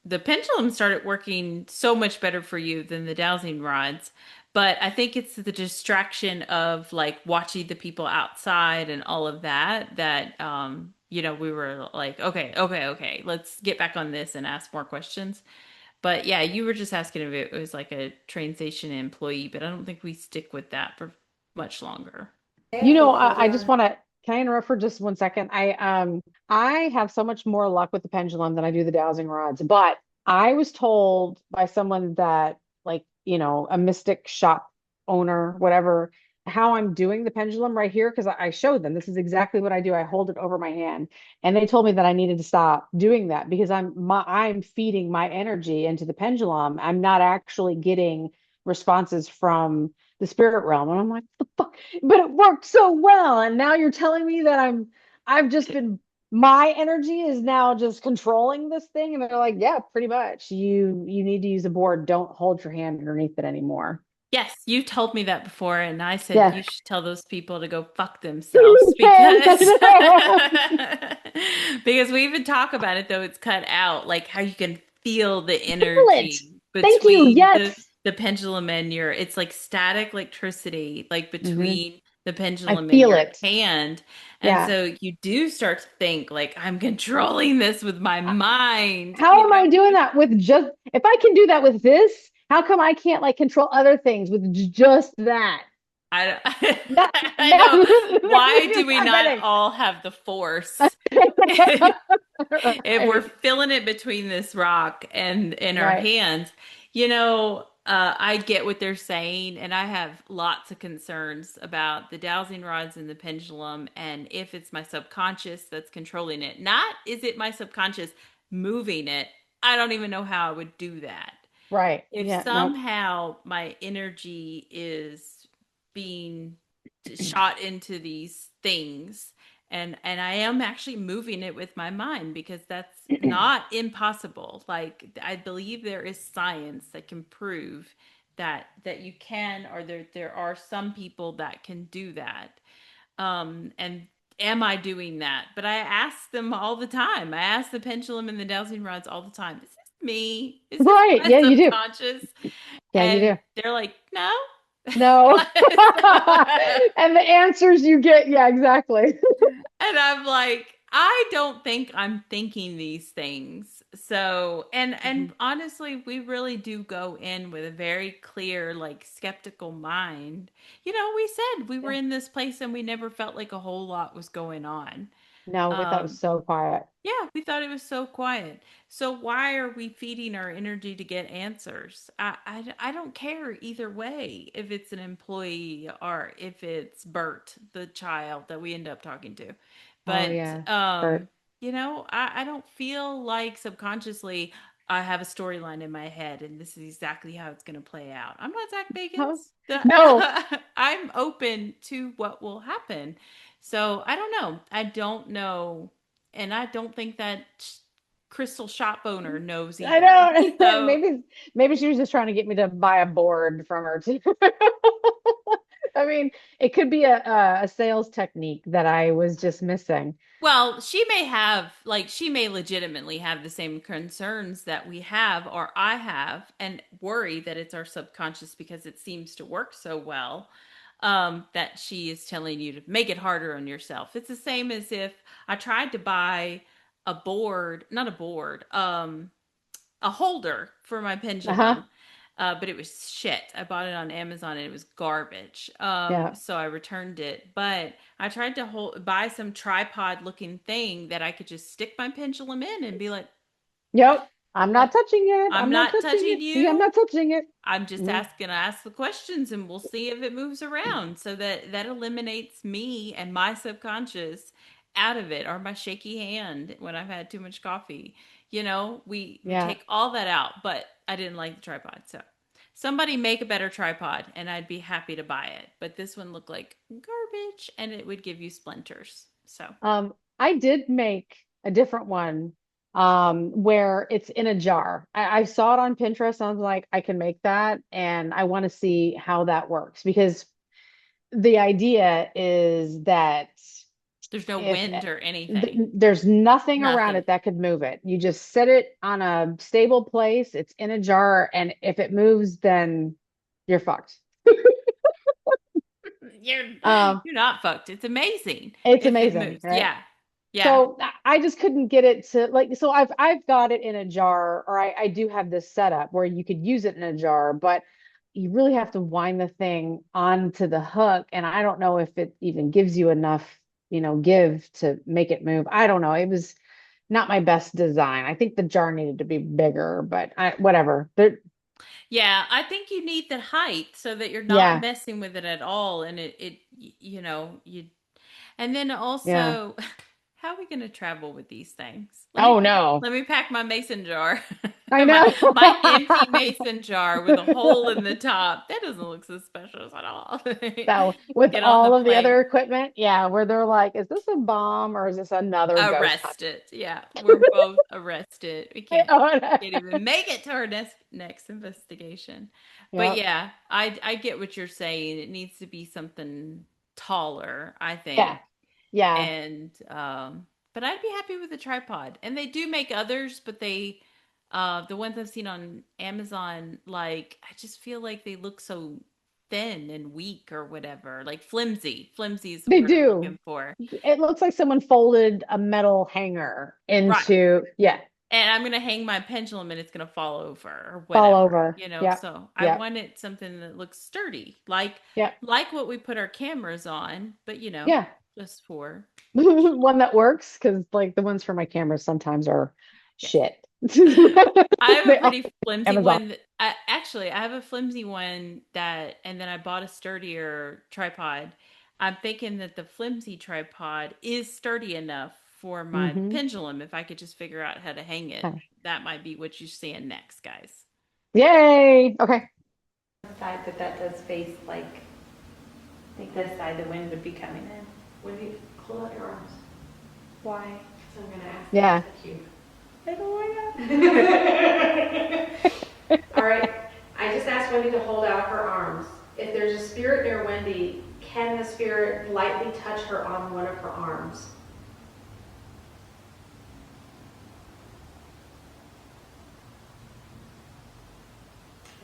the pendulum started working so much better for you than the dowsing rods. But I think it's the distraction of like watching the people outside and all of that that, we were like, okay, let's get back on this and ask more questions. But yeah, you were just asking if it was like a train station employee, but I don't think we stick with that for much longer. You know, Hopefully I just they're want to, can I interrupt for just 1 second? I have so much more luck with the pendulum than I do the dowsing rods, but I was told by someone that, like, a mystic shop owner, whatever, how I'm doing the pendulum right here, because I showed them this is exactly what I do. I hold it over my hand, and they told me that I needed to stop doing that because I'm feeding my energy into the pendulum. I'm not actually getting responses from the spirit realm. And I'm like, what the fuck? But it worked so well. And now you're telling me that I've just been, my energy is now just controlling this thing. And they're like, yeah, pretty much. You need to use a board. Don't hold your hand underneath it anymore. Yes, you told me that before, and I said Yeah. you should tell those people to go fuck themselves Yes, because I know. because we even talk about it though it's cut out, like how you can feel the Feel it. energy Thank you. between Yes. the pendulum and your it's like static electricity, like Hmm. between the I pendulum and feel your it. hand. And Yeah. so you do start to think like I'm controlling this with my mind, How you am I know? doing that with just, if I can do that with this, how come I can't like control other things with just that? I That, I know. that Why makes do it we not happening. all have the force? If we're Right. feeling it between this rock and in our Right. hands, I get what they're saying, and I have lots of concerns about the dowsing rods and the pendulum, and if it's my subconscious that's controlling it. Not is it my subconscious moving it? I don't even know how I would do that. Right. If Yeah. No. somehow my energy is being shot into these things and I am actually moving it with my mind because that's not impossible. Like I believe there is science that can prove that you can or there are some people that can do that. And am I doing that? But I ask them all the time. I ask the pendulum and the dowsing rods all the time. Is this me? Is this Right. my Yeah, you do. subconscious? Yeah, you And do. they're like, no. No. And the answers you get, yeah, exactly. And I'm like, I don't think I'm thinking these things. So, and Mhm. honestly, we really do go in with a very clear, like skeptical mind. We said we were Yeah. in this place and we never felt like a whole lot was going on. No, we thought it was Um, so quiet. Yeah, we thought it was so quiet. So why are we feeding our energy to get answers? I don't care either way if it's an employee or if it's Bert, the child that we end up talking to. Oh But yeah. Bert. I don't feel like subconsciously I have a storyline in my head and this is exactly how it's going to play out. I'm not Zach Huh? Bagans. No. I'm open to what will happen. So I don't know. I don't know and I don't think that crystal shop owner knows I either. don't. So, Maybe she was just trying to get me to buy a board from her too. I mean, it could be a sales technique that I was just missing. well, she may legitimately have the same concerns that we have or I have and worry that it's our subconscious because it seems to work so well. That she is telling you to make it harder on yourself. It's the same as if I tried to buy not a board, a holder for my Uh-huh. pendulum. but it was shit. I bought it on Amazon and it was garbage. Yeah. So I returned it. But I tried to buy some tripod looking thing that I could just stick my pendulum in and be Yep. I'm not like, touching it. I'm I'm not not touching touching it. See, I'm you. not touching it. I'm just Mhm. asking to ask the questions and we'll see if it moves around. So that eliminates me and my subconscious out of it, or my shaky hand when I've had too much coffee. We Yeah. take all that out, but I didn't like the tripod. So somebody make a better tripod and I'd be happy to buy it. But this one looked like garbage and it would give you splinters. So I did make a different one where it's in a jar. I saw it on Pinterest and I was like, I can make that and I want to see how that works because the idea is that there's no if wind or anything. there's nothing around Nothing. it that could move it. You just set it on a stable place, it's in a jar, and if it moves, then you're fucked. You're Um, you're not fucked. It's amazing it's if it amazing, moves. right? Yeah. Yeah. So I just couldn't get it to like so I've got it in a jar or I do have this setup where you could use it in a jar, but you really have to wind the thing onto the hook and I don't know if it even gives you enough, give to make it move. I don't know. It was not my best design. I think the jar needed to be bigger, but whatever. Yeah, I think you need the height so that you're not Yeah, messing with it at all and you and then yeah. also how are we going to travel with these things? Oh no. Let me pack my mason jar. I My empty know. mason jar with a hole in the top. That doesn't look suspicious at all. So with Get on the all of the plane. other equipment, yeah, where they're like, is this a bomb or is this another ghost hunt? Arrested. Yeah, we're both arrested. We can't even make it to our next investigation. But Yep. yeah, I get what you're saying. It needs to be something taller, I Yeah. think. Yeah. And but I'd be happy with a tripod. And they do make others, but the ones I've seen on Amazon, like I just feel like they look so thin and weak or whatever, like flimsy. Flimsy is the They word I'm do. looking for. It looks like someone folded a metal hanger Right. into, yeah, And I'm gonna hang my pendulum and it's gonna fall over or fall whatever, over. Yep. So I Yep. wanted something that looks sturdy, like Yep. what we put our cameras on, but Yeah. just for One that works because like the ones for my cameras sometimes are yes. shit. I have a They are pretty flimsy Amazon. one. Actually, I have a flimsy one and then I bought a sturdier tripod. I'm thinking that the flimsy tripod is sturdy enough for my Hmm. pendulum. If I could just figure out how to hang it, that might be what you're seeing next, guys. Yay. Okay. Side that does face like this side, the wind would be coming in. Wendy, hold out your arms. Why? So I'm gonna ask Yeah. that to you. I don't want All right. I just asked Wendy to hold out her arms. If there's a spirit near Wendy, can the spirit lightly touch her on one of her arms?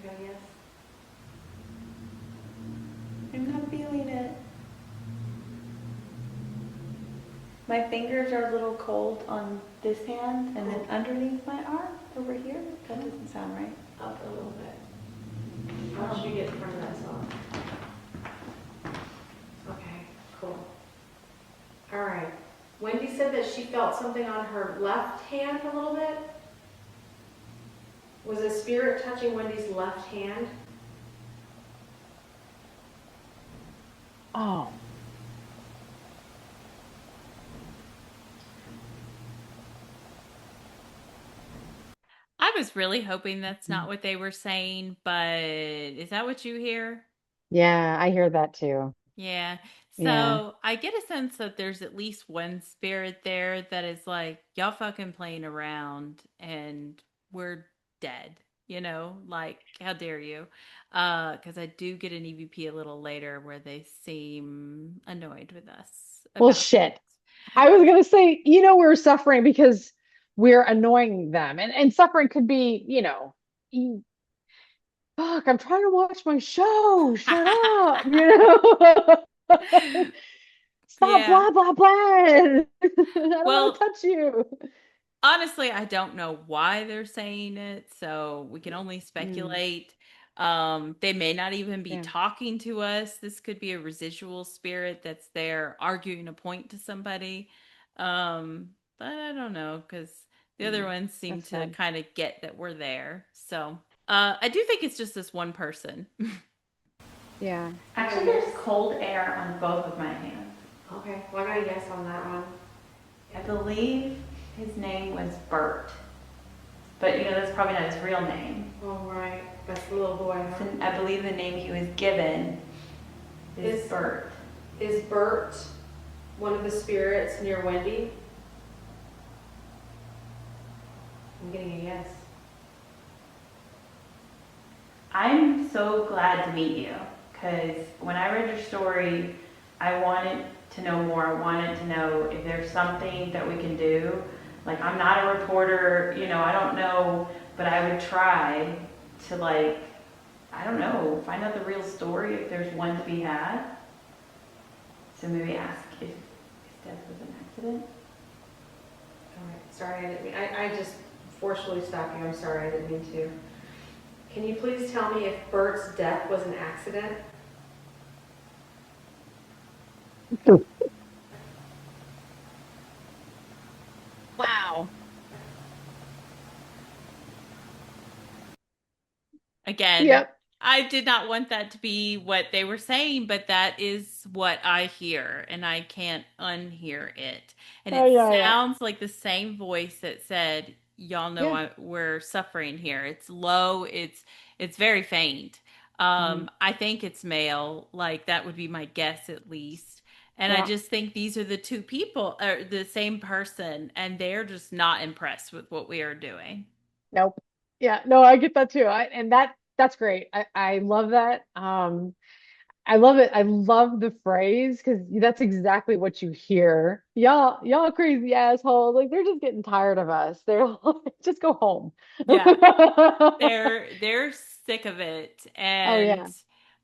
I got a yes. I'm not feeling it. My fingers are a little cold on this hand and then underneath my arm over here. That doesn't sound right. Up a little bit. Why don't you get in front of that saw? Okay, cool. All right. Wendy said that she felt something on her left hand a little bit. Was a spirit touching Wendy's left hand? Oh. I was really hoping that's not what they were saying, but is that what you hear? Yeah, I hear that too. Yeah. Yeah. So I get a sense that there's at least one spirit there that is like, y'all fucking playing around and we're dead. Like, how dare you? Because I do get an EVP a little later where they seem annoyed with us Well, about shit. it. I was gonna say, we're suffering because we're annoying them. And suffering could be, fuck, I'm trying to watch my show. Shut up, Stop, Yeah. blah, blah, blah. I don't want to Well, touch you. honestly, I don't know why they're saying it, so we can only Mm. speculate. They may not even be Yeah. talking to us. This could be a residual spirit that's there arguing a point to somebody. But I don't know because the other Mm, ones seem that's to sad. kind of get that we're there. So I do think it's just this one person. Yeah. Actually, there's cold air on both of my hands. Okay, well, I got a yes on that one. I believe his name was Bert, but that's probably not his real name. Oh, right, that's the little boy, huh? I believe the name he was given is Bert. Is Bert one of the spirits near Wendy? I'm getting a yes. I'm so glad to meet you because when I read your story, I wanted to know more. I wanted to know if there's something that we can do. Like, I'm not a reporter, I don't know, but I would try to, like, I don't know, find out the real story if there's one to be had. So maybe ask if his death was an accident. All right, sorry, I didn't mean, I just forcefully stopped you, I'm sorry, I didn't mean to. Can you please tell me if Bert's death was an accident? Wow. Again, Yep. I did not want that to be what they were saying, but that is what I hear, and I can't unhear it. And Oh it yeah, yeah. sounds like the same voice that said, "Y'all know Yeah. we're suffering here." It's low. It's very faint. Hmm. I think it's male. Like that would be my guess at least. And I Yeah. just think these are the two people, or the same person, and they're just not impressed with what we are doing. Nope. Yeah. No, I get that too. And that's great. I love that. I love it. I love the phrase because that's exactly what you hear. Y'all crazy assholes. Like they're just getting tired of us. They're like, just go home. Yeah. They're sick of it, Oh and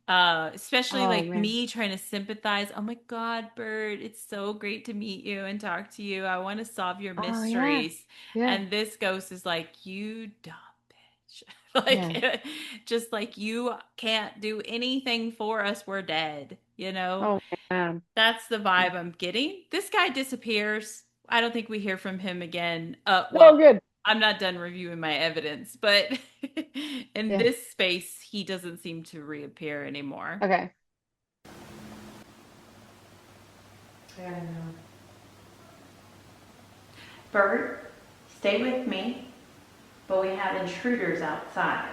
yeah. especially Oh like man. me trying to sympathize. Oh my God, Bert, it's so great to meet you and talk to you. I want to solve your Oh yeah. mysteries. Yeah. And this ghost is like, you dumb bitch. Yeah. Like just like you can't do anything for us, we're dead, Oh man. That's the vibe I'm getting. This guy disappears. I don't think we hear from him again. Oh Well, good. I'm not done reviewing my evidence, but in Yeah. this space, he doesn't seem to reappear anymore. Okay. I gotta know. Bert, stay with me, but we have intruders outside.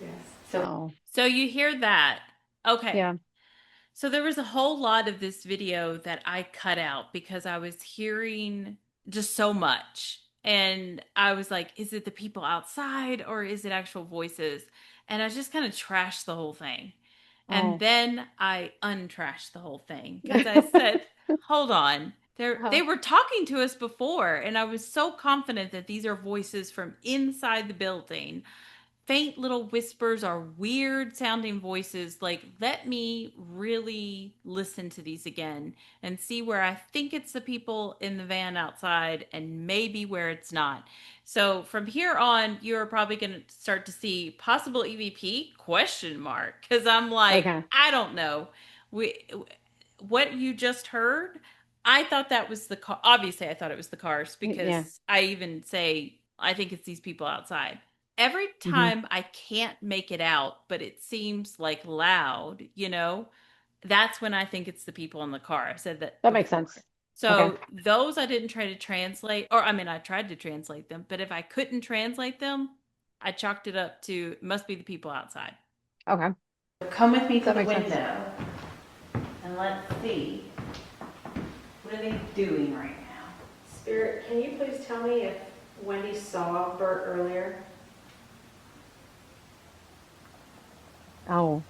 Yes. So, Oh so you hear that? Okay. yeah. So there was a whole lot of this video that I cut out because I was hearing just so much. And I was like, is it the people outside or is it actual voices? And I just kind of trashed the whole thing. And Oh. then I untrashed the whole thing because I said, hold on. They Uh-huh. were talking to us before, and I was so confident that these are voices from inside the building, faint little whispers or weird sounding voices. Like, let me really listen to these again and see where I think it's the people in the van outside and maybe where it's not. So from here on, you're probably going to start to see possible EVP question mark because I'm like, Okay. I don't know. We what you just heard, I thought that was the car. Obviously, I thought it was the cars Yeah. because I even say I think it's these people outside. Every Hmm. time I can't make it out, but it seems like loud, that's when I think it's the people in the car. I've said that That makes before. sense. Okay. So those I didn't try to translate, or I mean, I tried to translate them, but if I couldn't translate them, I chalked it up to it must be the people outside. Okay. So come with me to That the makes sense. window and let's see what are they doing right now. Spirit, can you please tell me if Wendy saw Bert earlier? Oh.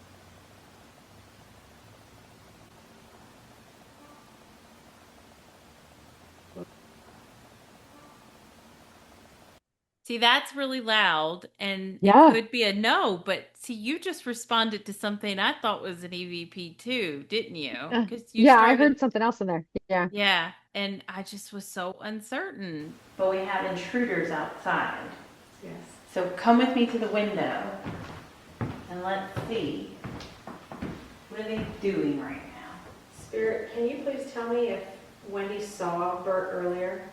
See, that's really loud and it Yeah. could be a no, but see, you just responded to something I thought was an EVP too, didn't you? Because you Yeah, I started, heard something else in there. Yeah. yeah, and I just was so uncertain. But we have intruders outside. Yes. So come with me to the window and let's see. What are they doing right now? Spirit, can you please tell me if Wendy saw Bert earlier?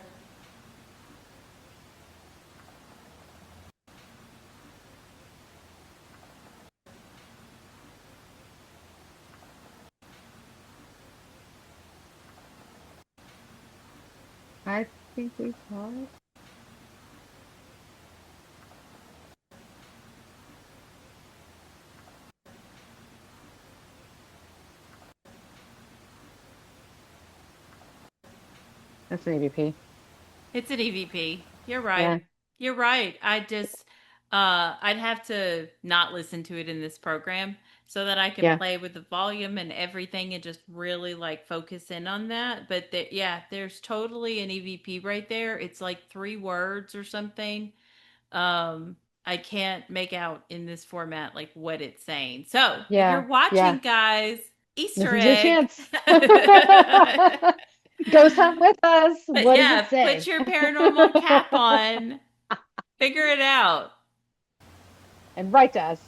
I think we saw it. That's an EVP. It's an EVP. You're right. Yeah, You're right. I'd have to not listen to it in this program so that I can yeah, play with the volume and everything and just really like focus in on that. But yeah, there's totally an EVP right there. It's like 3 words or something. Um, I can't make out in this format like what it's saying. So if you're yeah, watching, yeah. guys, This Easter is your egg. chance. Ghost hunt with us. But What does it yeah, put say? your paranormal cap on. Figure it out. And write to us.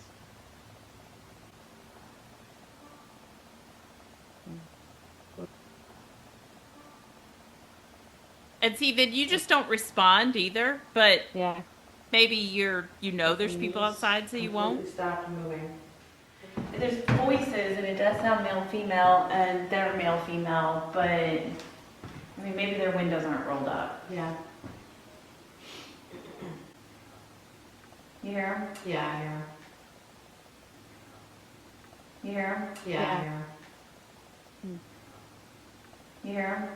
And see, then you just don't respond either, but Yeah. maybe The there's people leaves outside so you won't. completely stopped moving. There's voices and it does sound male female and they're male female, but I mean maybe their windows aren't rolled up. Yeah, You hear 'em? yeah, I hear. You hear 'em? Yeah, I Yeah. hear. Hmm. You hear 'em?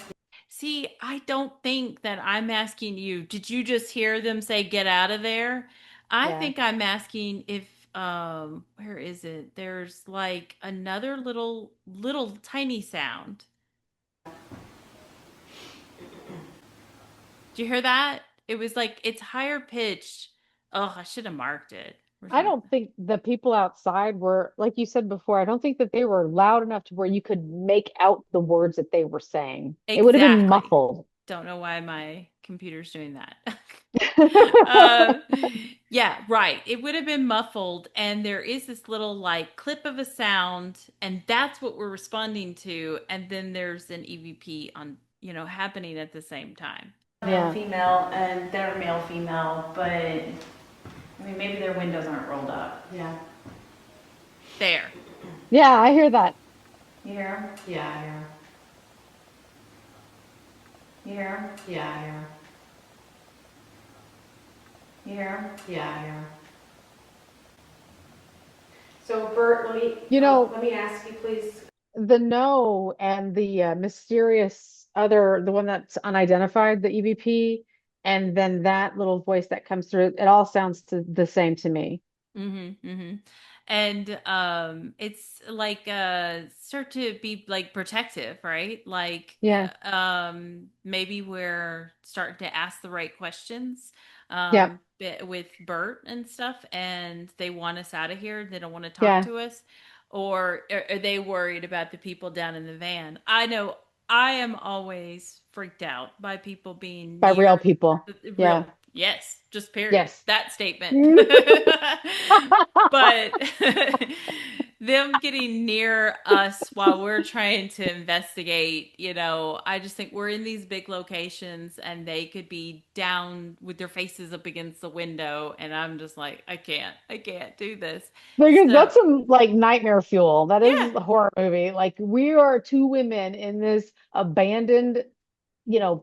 See, I don't think that I'm asking you, did you just hear them say get out of there? I Yeah. think I'm asking if where is it? There's like another little tiny sound. Do you hear that? It was like it's higher pitched. Oh, I should have marked it. Where's I my don't think the people outside were, like you said before, I don't think that they were loud enough to where you could make out the words that they were saying. It would have been exactly. muffled. Don't know why my computer's doing that. uh, yeah, right. It would have been muffled, and there is this little like clip of a sound, and that's what we're responding to. And then there's an EVP on, happening at the same time. Male, Yeah. female, and they're male, female, but I mean, maybe their windows aren't rolled up. Yeah, There. Yeah, I hear that. You hear 'em? yeah, I hear. You hear 'em? Yeah, I hear. You hear 'em? Yeah, I hear. So Bert, You know, let me ask you, please. the no and the mysterious other, the one that's unidentified, the EVP, and then that little voice that comes through, it all sounds the same to me. Mm-hmm. Mm-hmm. And it's like start to be like protective, right? Like Yeah. maybe we're starting to ask the right questions Yeah. with Bert and stuff, and they want us out of here. They don't want to talk Yeah. to us, or are they worried about the people down in the van? I know I am always freaked out by people being By real near people. real. Yeah. Yes, just period. Yes. That statement. But them getting near us while we're trying to investigate, I just think we're in these big locations and they could be down with their faces up against the window. And I'm just like, I can't do this. Because So, that's some like nightmare fuel. That is yeah, a horror movie. Like we are two women in this abandoned,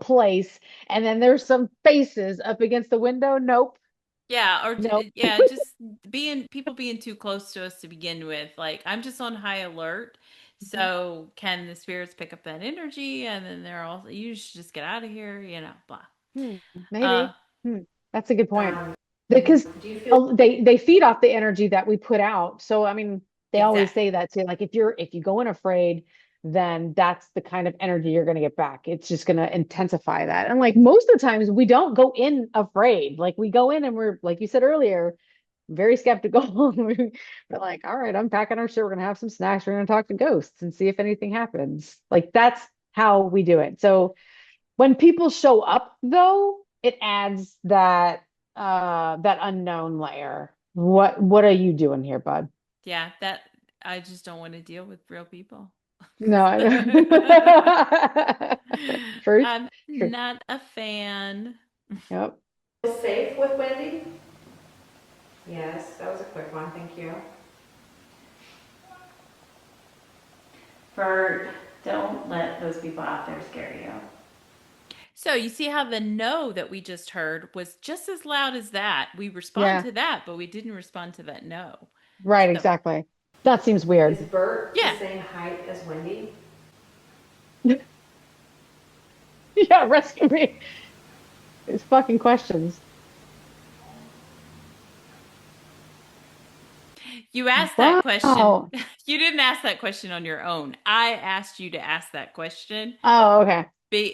place, and then there's some faces up against the window. Nope. yeah, or Nope. yeah, just people being too close to us to begin with. Like, I'm just on high alert. So, can the spirits pick up that energy? And then they're all, you should just get out of here, blah. Hmm, Uh, maybe. Hmm, that's a good point. Um, Because do you feel they feed off the energy that we put out. So I mean, they always exactly. say that too. Like if you go in afraid, then that's the kind of energy you're going to get back. It's just going to intensify that. And like most of the times, we don't go in afraid. Like we go in and we're like you said earlier, very skeptical. We're like, all right, I'm packing our shit. We're gonna have some snacks. We're gonna talk to ghosts and see if anything happens. Like that's how we do it. So when people show up, though, it adds that unknown layer. What are you doing here, bud? Yeah, that I just don't want to deal with real people. No, I So, know. Truth, I'm truth. not a fan. Yep. Safe with Wendy? Yes, that was a quick one, thank you. Bert, don't let those people out there scare you. So you see how the no that we just heard was just as loud as that. We respond Yeah. to that, but we didn't respond to that no. Right, So exactly. That seems weird. Is Bert the yeah. same height as Wendy? Yeah, rescue me. These fucking questions. You asked that question. Wow. You didn't ask that question on your own. I asked you to ask that question. Oh, okay.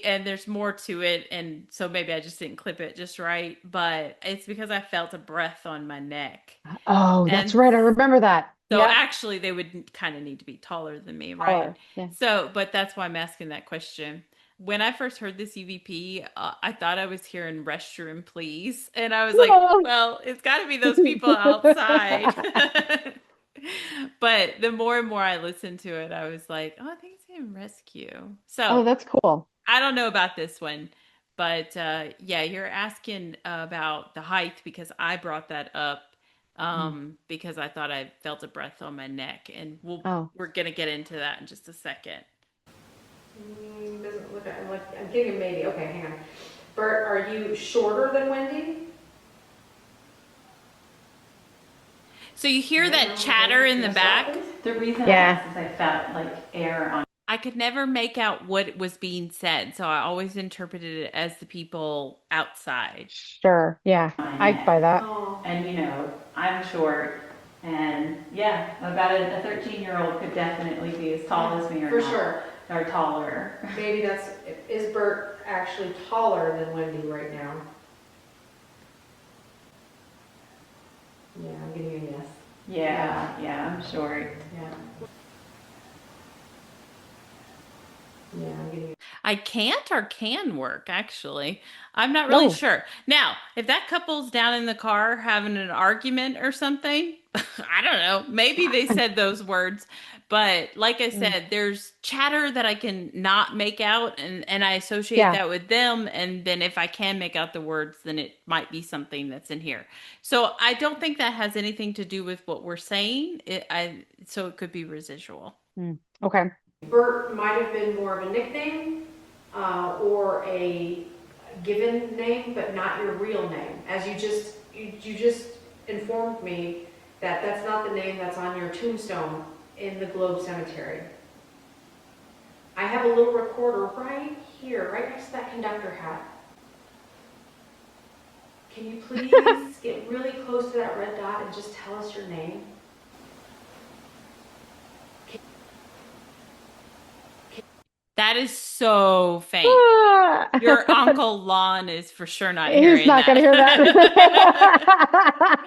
And there's more to it, and so maybe I just didn't clip it just right, but it's because I felt a breath on my neck. Oh, that's And right. I remember that. so Yep. actually they would kind of need to be taller than me, right? Color. Yeah. So, but that's why I'm asking that question. When I first heard this EVP, I thought I was hearing restroom, please. And I was like, Whoa. well, it's got to be those people outside. But the more and more I listened to it, I was like, oh, I think it's saying rescue. So Oh, that's cool. I don't know about this one, but yeah, you're asking about the height because I brought that up Mm. because I thought I felt a breath on my neck, and Oh. we're gonna get into that in just a second. Doesn't look like, I'm getting a maybe, okay, hang on. Bert, are you shorter than Wendy? So you hear No, that no, chatter okay. in Can the I stop, back? please? The reason I Yeah. asked is I felt like air on. I could never make out what was being said, so I always interpreted it as the people outside. Sure. Yeah. My I neck. buy that. Oh, And I'm short. And yeah, about a 13-year-old could definitely be as tall as me or for not, sure. or taller. Maybe is Bert actually taller than Wendy right now? Yeah, I'm getting a yes. Yeah, I'm short. Yeah. Yeah, I'm getting a I can't or can work, actually. I'm not really No. sure. Now, if that couple's down in the car having an argument or something, I don't know. Maybe they said those words, but like I Mm. said, there's chatter that I can not make out, and I associate Yeah. that with them. And then if I can make out the words, then it might be something that's in here. So I don't think that has anything to do with what we're saying. So it could be residual. Mm. Okay. Bert might have been more of a nickname or a given name, but not your real name. As you just informed me that that's not the name that's on your tombstone in the Globe Cemetery. I have a little recorder right here, right next to that conductor hat. Can you please get really close to that red dot and just tell us your name? That is so faint. Ah. Your Uncle Lon is for sure not He's hearing not going to hear that.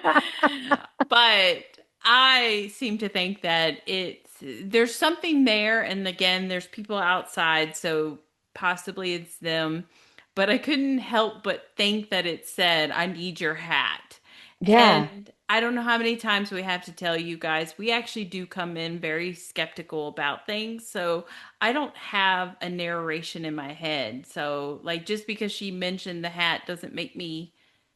that. But I seem to think that there's something there, and again, there's people outside, so possibly it's them. But I couldn't help but think that it said, I need your hat. Yeah. And I don't know how many times we have to tell you guys, we actually do come in very skeptical about things. So I don't have a narration in my head. So, like, just because she mentioned the hat doesn't make me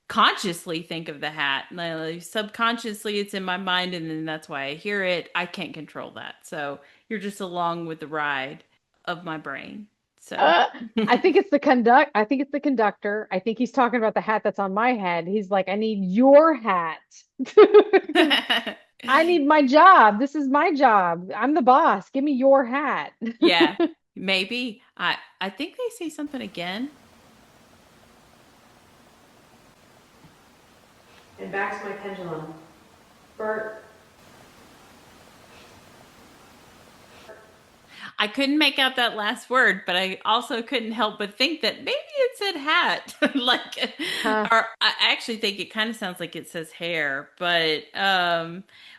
consciously think of the hat. Like, subconsciously, it's in my mind, and then that's why I hear it. I can't control that. So, you're just along with the ride of my brain. So, Uh, I think it's the conduct. I think it's the conductor. I think he's talking about the hat that's on my head. He's like, I need your hat because I need my job. This is my job. I'm the boss. Give me your hat. yeah, maybe. I think they say something again. And back to my pendulum. Bert, I couldn't make out that last word, but I also couldn't help but think that maybe it said hat. Like, Huh. or I actually think it kind of sounds like it says hair, but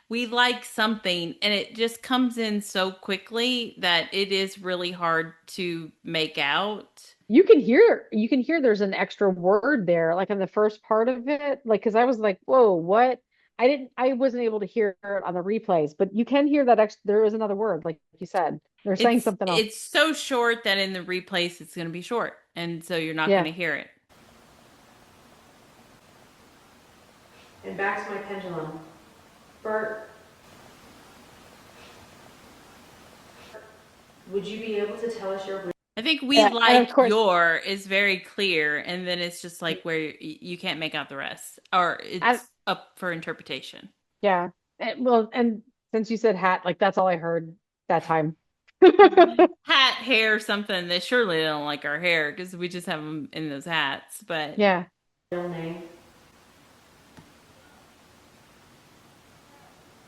we like something and it just comes in so quickly that it is really hard to make out. You can hear there's an extra word there, like in the first part of it. Like, because I was like, whoa, what? I wasn't able to hear it on the replays, but you can hear that there is another word, like you said. They're saying something else. It's so short that in the replays it's going to be short, and so you're not going Yeah. to hear it. And back to my pendulum. Bert, would you be able to tell us your I think we Yeah. And of like course, your is very clear, and then it's just like where you can't make out the rest, or I, it's up for interpretation. yeah. Well, and since you said hat, like that's all I heard that time. Hat, hair, something. They surely don't like our hair because we just have them in those hats. But Yeah. real name?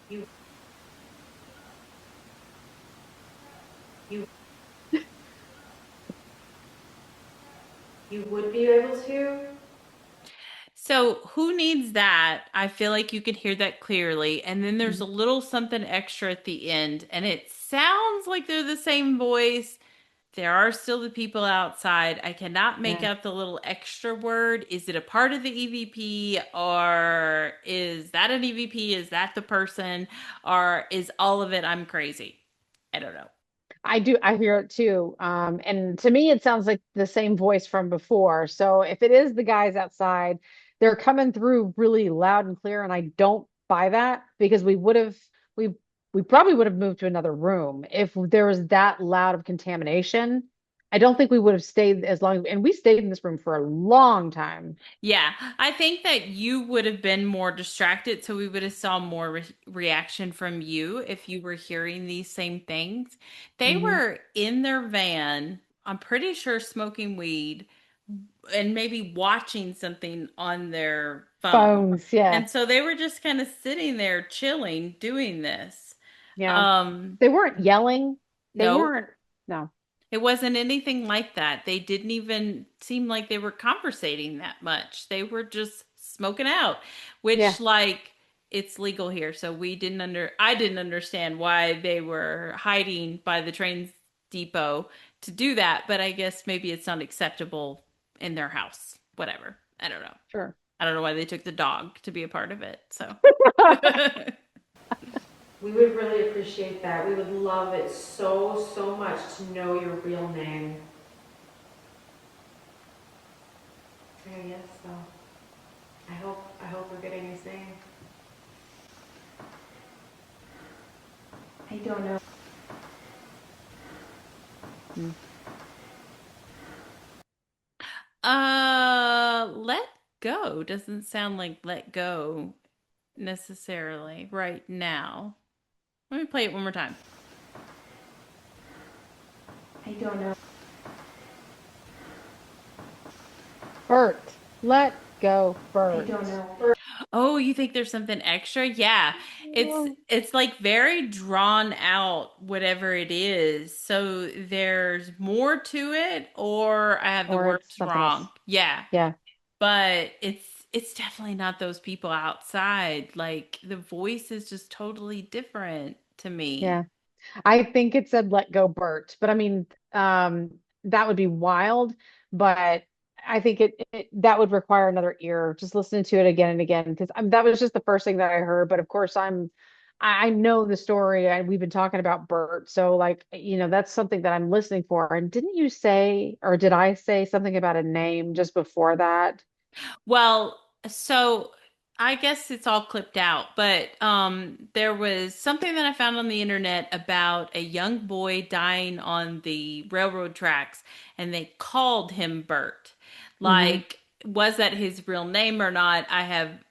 You, you, you would be able to? so who needs that? I feel like you can hear that clearly. And then there's a Mhm. little something extra at the end, and it sounds like they're the same voice. There are still the people outside. I cannot make Yeah. out the little extra word. Is it a part of the EVP, or is that an EVP? Is that the person, or is all of it I'm crazy? I don't know. I hear it too. And to me, it sounds like the same voice from before. So if it is the guys outside, they're coming through really loud and clear, and I don't buy that because we we probably would have moved to another room if there was that loud of contamination. I don't think we would have stayed as long, and we stayed in this room for a long time. Yeah, I think that you would have been more distracted, so we would have saw more reaction from you if you were hearing these same things. They Hmm. were in their van, I'm pretty sure smoking weed and maybe watching something on their phone. Phones, yeah, And so they were just kind of sitting there chilling, doing this. yeah. Um, They weren't yelling. They no, weren't. No. it wasn't anything like that. They didn't even seem like they were conversating that much. They were just smoking out, which Yeah, like it's legal here. So I didn't understand why they were hiding by the train depot to do that, but I guess maybe it's not acceptable in their house. Whatever. I don't know. sure. I don't know why they took the dog to be a part of it. So We would really appreciate that. We would love it so, so much to know your real name. Yes, so I hope we're getting his name. I don't know. Mm. let go doesn't sound like let go necessarily right now. Let me play it one more time. I don't know. Bert, let go, I Bert. don't know. Oh, you think there's something extra? Yeah. Well, It's like very drawn out whatever it is. So there's more to it or I have the or it's words something wrong. else. Yeah. Yeah, But it's definitely not those people outside. Like the voice is just totally different to me. yeah. I think it said let go, Bert, but I mean, that would be wild, but I think that would require another ear, just listening to it again and again, because that was just the first thing that I heard. But of course, I know the story, and we've been talking about Bert, so like, that's something that I'm listening for. And didn't you say, or did I say something about a name just before that? Well, so I guess it's all clipped out, but there was something that I found on the internet about a young boy dying on the railroad tracks, and they called him Bert. Hmm. Like, was that his real name or not?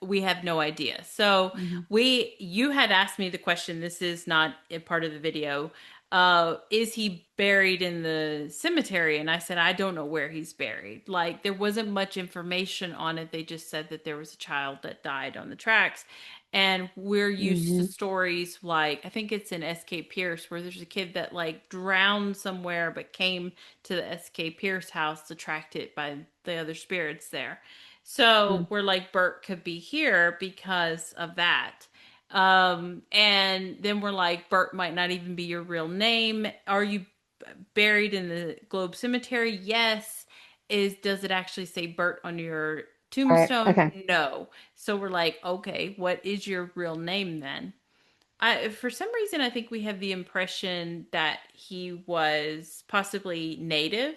We have no idea. So Hmm. you had asked me the question. This is not a part of the video. Is he buried in the cemetery? And I said, I don't know where he's buried. Like, there wasn't much information on it. They just said that there was a child that died on the tracks. And we're used to Hmm. stories like, I think it's in S.K. Pierce, where there's a kid that like drowned somewhere but came to the S.K. Pierce house attracted by the other spirits there. So we're like, Bert could be here because of that. And then we're like, Bert might not even be your real name. Are you buried in the Globe Cemetery? Yes. Does it actually say Bert on your All right. Tombstone, Okay. no. So we're like, okay, what is your real name then? For some reason, I think we have the impression that he was possibly native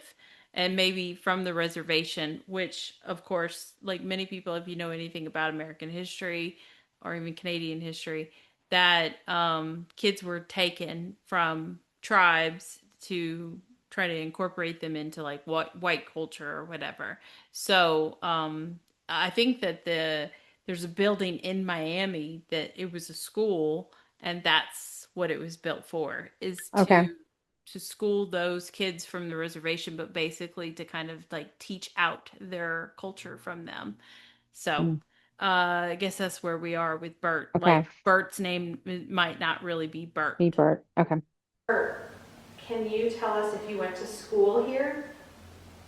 and maybe from the reservation, which, of course, like many people, if you know anything about American history or even Canadian history, that kids were taken from tribes to try to incorporate them into like what white culture or whatever. So I think that there's a building in Miami that it was a school and that's what it was built for is Okay. to school those kids from the reservation but basically to kind of like teach out their culture from them. So Mm, I guess that's where we are with Bert. okay. Like Bert's name might not really be B Bert. Bert. Okay. Bert, can you tell us if you went to school here?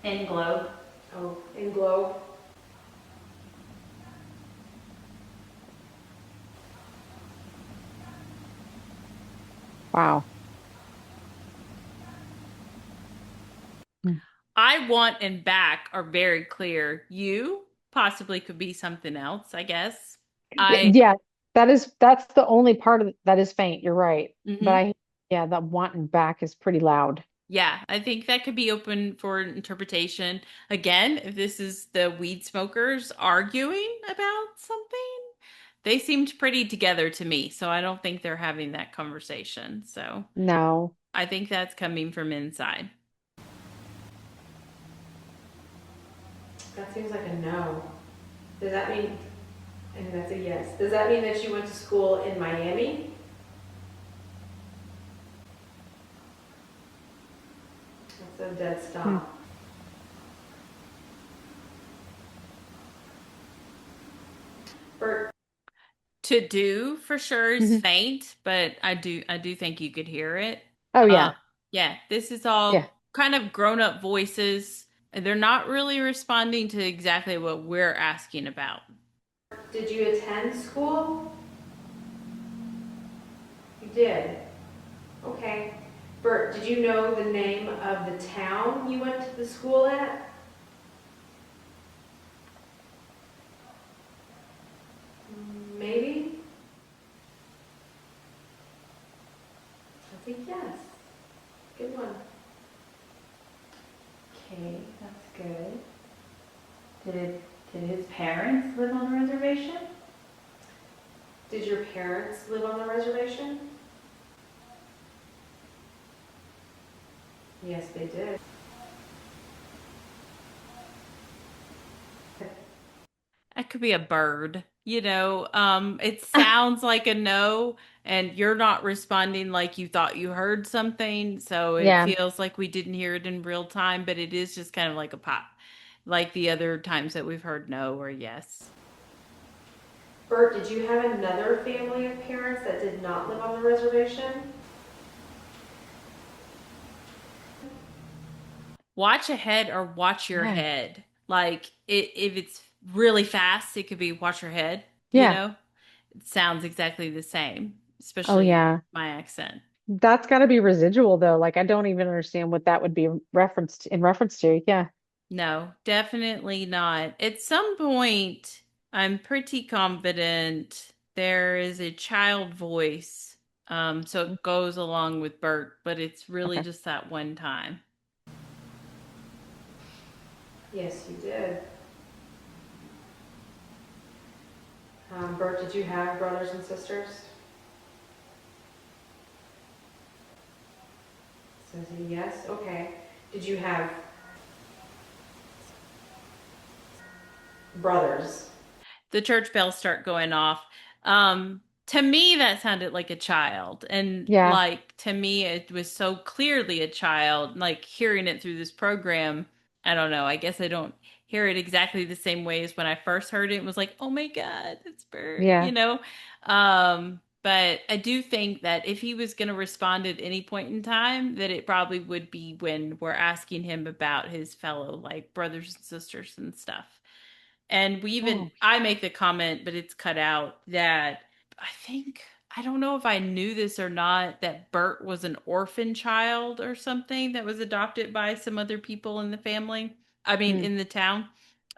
In Globe. Oh, in Globe? Wow. Mm. I want and back are very clear. You possibly could be something else, I guess. I Yeah, that's the only part of that is faint. You're right. But mhm. I yeah, that wanting back is pretty loud. Yeah, I think that could be open for interpretation. Again, if this is the weed smokers arguing about something, they seemed pretty together to me, so I don't think they're having that conversation. So No. I think that's coming from inside. That seems like a no. Does that mean, and that's a yes. Does that mean that you went to school in Miami? That's a dead Hmm. stop. Bert, To do for sure is Mhm. faint, but I do think you could hear it. Oh Uh yeah. yeah, this is Yeah. all kind of grown-up voices. And they're not really responding to exactly what we're asking about. did you attend school? You did. Okay. Bert, did you know the name of the town you went to the school at? Maybe? I think yes. Good one. Okay, that's good. Did his parents live on the reservation? Did your parents live on the reservation? Yes, they did. That could be a bird. It sounds like a no, and you're not responding like you thought you heard something. So it Yeah. feels like we didn't hear it in real time, but it is just kind of like a pop, like the other times that we've heard no or yes. Bert, did you have another family of parents that did not live on the reservation? Watch ahead or watch your Yeah. head. Like if it's really fast, it could be watch your head, you Yeah. know? It sounds exactly the same, Oh especially yeah. my accent. That's got to be residual though. Like I don't even understand what that would be referenced in reference to. Yeah. No, definitely not. At some point, I'm pretty confident there is a child voice. So Mm, it goes along with Bert, but it's really okay. just that one time. Yes, you did. Bert, did you have brothers and sisters? Says a yes. Okay. Did you have brothers? The church bells start going off. To me, that sounded like a child. And Yeah. like to me, it was so clearly a child, like hearing it through this program. I don't know. I guess I don't hear it exactly the same way as when I first heard it. It was like, oh my God, it's Bert, Yeah. But I do think that if he was going to respond at any point in time, that it probably would be when we're asking him about his fellow like brothers and sisters and stuff. And Oh. I make the comment, but it's cut out that I think, I don't know if I knew this or not, that Bert was an orphan child or something that was adopted by some other people in the family. I mean, Hmm. in the town.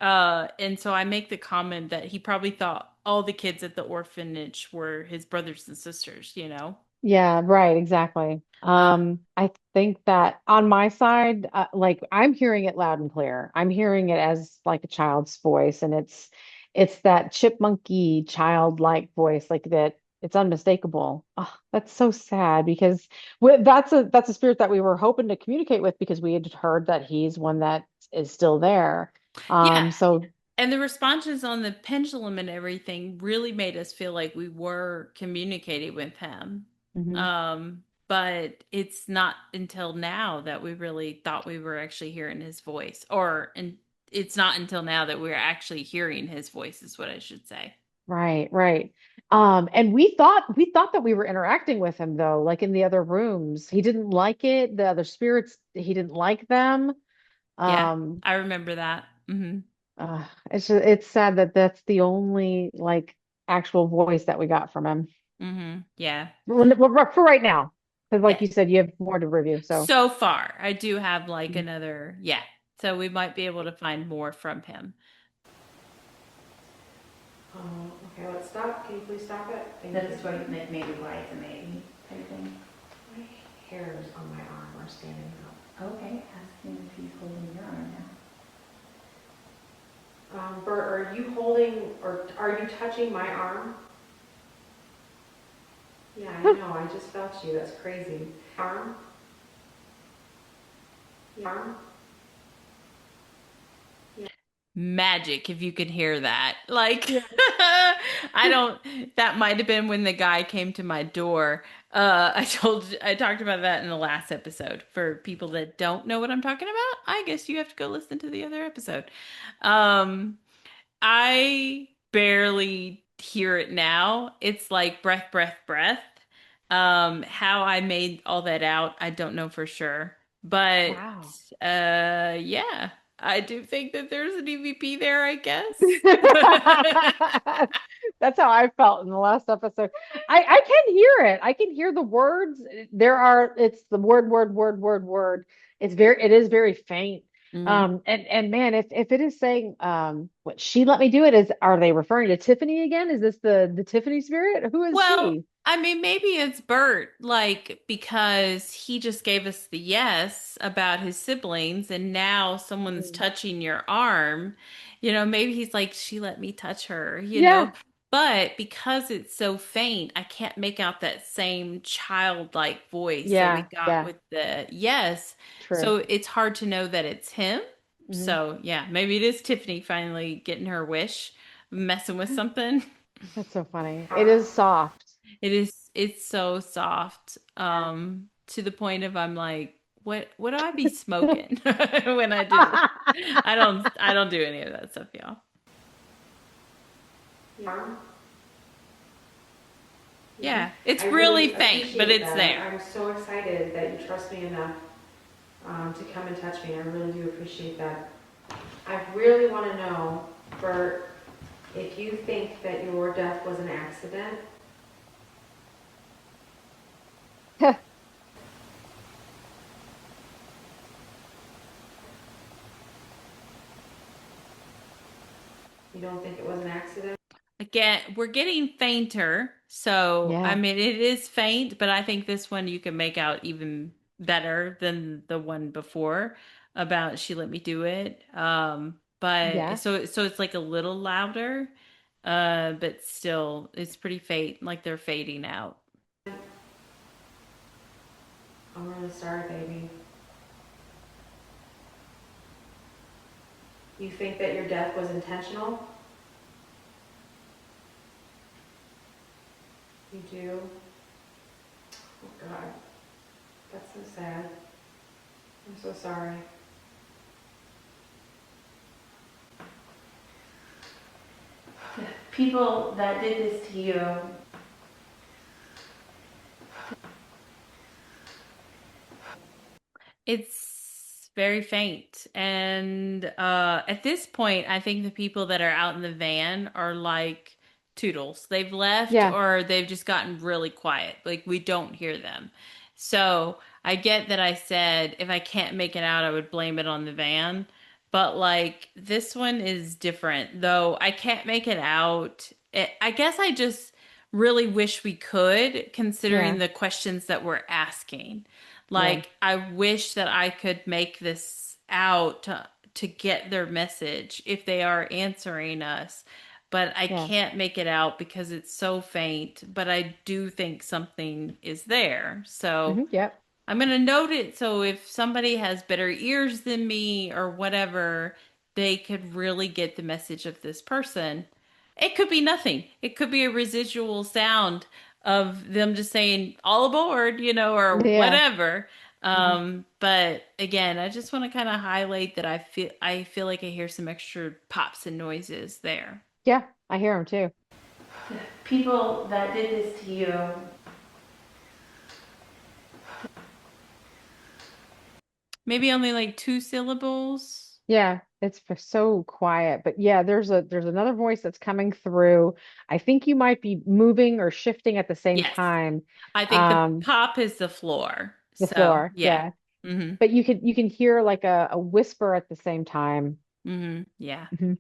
And so I make the comment that he probably thought all the kids at the orphanage were his brothers and sisters, you know? Yeah, right, exactly. Uh, I think that on my side, like I'm hearing it loud and clear. I'm hearing it as like a child's voice, and it's that chipmunky childlike voice, like that. It's unmistakable. Oh, that's so sad because that's a spirit that we were hoping to communicate with because we had heard that he's one that is still there. yeah. So And the responses on the pendulum and everything really made us feel like we were communicating with him. mhm. But it's not until now that we really thought we were actually hearing his voice, and it's not until now that we're actually hearing his voice, is what I should say. Right, right. And we thought that we were interacting with him though, like in the other rooms. He didn't like it. The other spirits, he didn't like them. Yeah, Um, I remember that. it's sad that that's the only like actual voice that we got from him Yeah. for right now. Because like Yeah. you said, you have more to review. So So far, I do have like mhm. another, yeah. So we might be able to find more from him. Okay, let's stop. Can you please stop it? Thank you. That's what maybe why it's amazing type thing. My hairs on my arm are standing up. Okay, ask him if he's holding your arm Bert, are you holding or are you touching my arm? Yeah, I know. I just felt you. That's crazy. Arm? Arm? magic if you could hear that. Like Yeah. I don't that might have been when the guy came to my door. I talked about that in the last episode. For people that don't know what I'm talking about, I guess you have to go listen to the other episode. Um I barely hear it now. It's like breath, breath, breath. How I made all that out, I don't know for sure. But Wow. yeah, I do think that there's an EVP there, I guess. That's how I felt in the last episode. I can hear it. I can hear the words. It's the word. It is very faint. Mhm. And man, if it is saying what she let me do it is, are they referring to Tiffany again? Is this the Tiffany spirit? Who is Well, she? I mean, maybe it's Bert, like, because he just gave us the yes about his siblings, and now someone's Mm. touching your arm. You know, maybe he's like, she let me touch her, you know? Yeah, But because it's so faint, I can't make out that same childlike voice that we got yeah, with the yes. true. So it's hard to know that it's him. Mhm. So, yeah, maybe it is Tiffany finally getting her wish, messing with something. That's so funny. It is soft. It's so soft. To the point of I'm like, what do I be smoking when I do this? I don't do any of that stuff, y'all. Arm? Yeah, it's I really really faint, but appreciate it's that. there. I'm so excited that you trust me enough to come and touch me. I really do appreciate that. I really want to know, Bert, if you think that your death was an accident. You don't think it was an accident? Again, we're getting fainter. So, I Yeah, mean, it is faint, but I think this one you can make out even better than the one before about she let me do it. But yeah. so it's like a little louder, but still it's pretty faint, like they're fading out. I'm really sorry, baby. You think that your death was intentional? You do? Oh, God. That's so sad. I'm so sorry. People that did this to you. It's very faint. And at this point, I think the people that are out in the van are like toodles. They've left Yeah. or they've just gotten really quiet. Like we don't hear them. So I get that I said if I can't make it out, I would blame it on the van. but like this one is different, though I can't make it out. I guess I just really wish we could, considering Yeah, the questions that we're asking. yeah, Like, I wish that I could make this out to get their message if they are answering us, but I yeah. can't make it out because it's so faint. But I do think something is there. So. Yep. I'm going to note it so if somebody has better ears than me or whatever, they could really get the message of this person. It could be nothing. It could be a residual sound of them just saying all aboard, or Yeah. whatever. hmm But again, I just want to kind of highlight that I feel like I hear some extra pops and noises there. Yeah, I hear him too. People that did this to you, maybe only like two syllables. Yeah, it's so quiet. But yeah, there's another voice that's coming through. I think you might be moving or shifting at the same Yes. time. I think the Um, pop is the floor. the So, floor, yeah. yeah. Hmm. But you can hear like a whisper at the same time. Yeah. hmm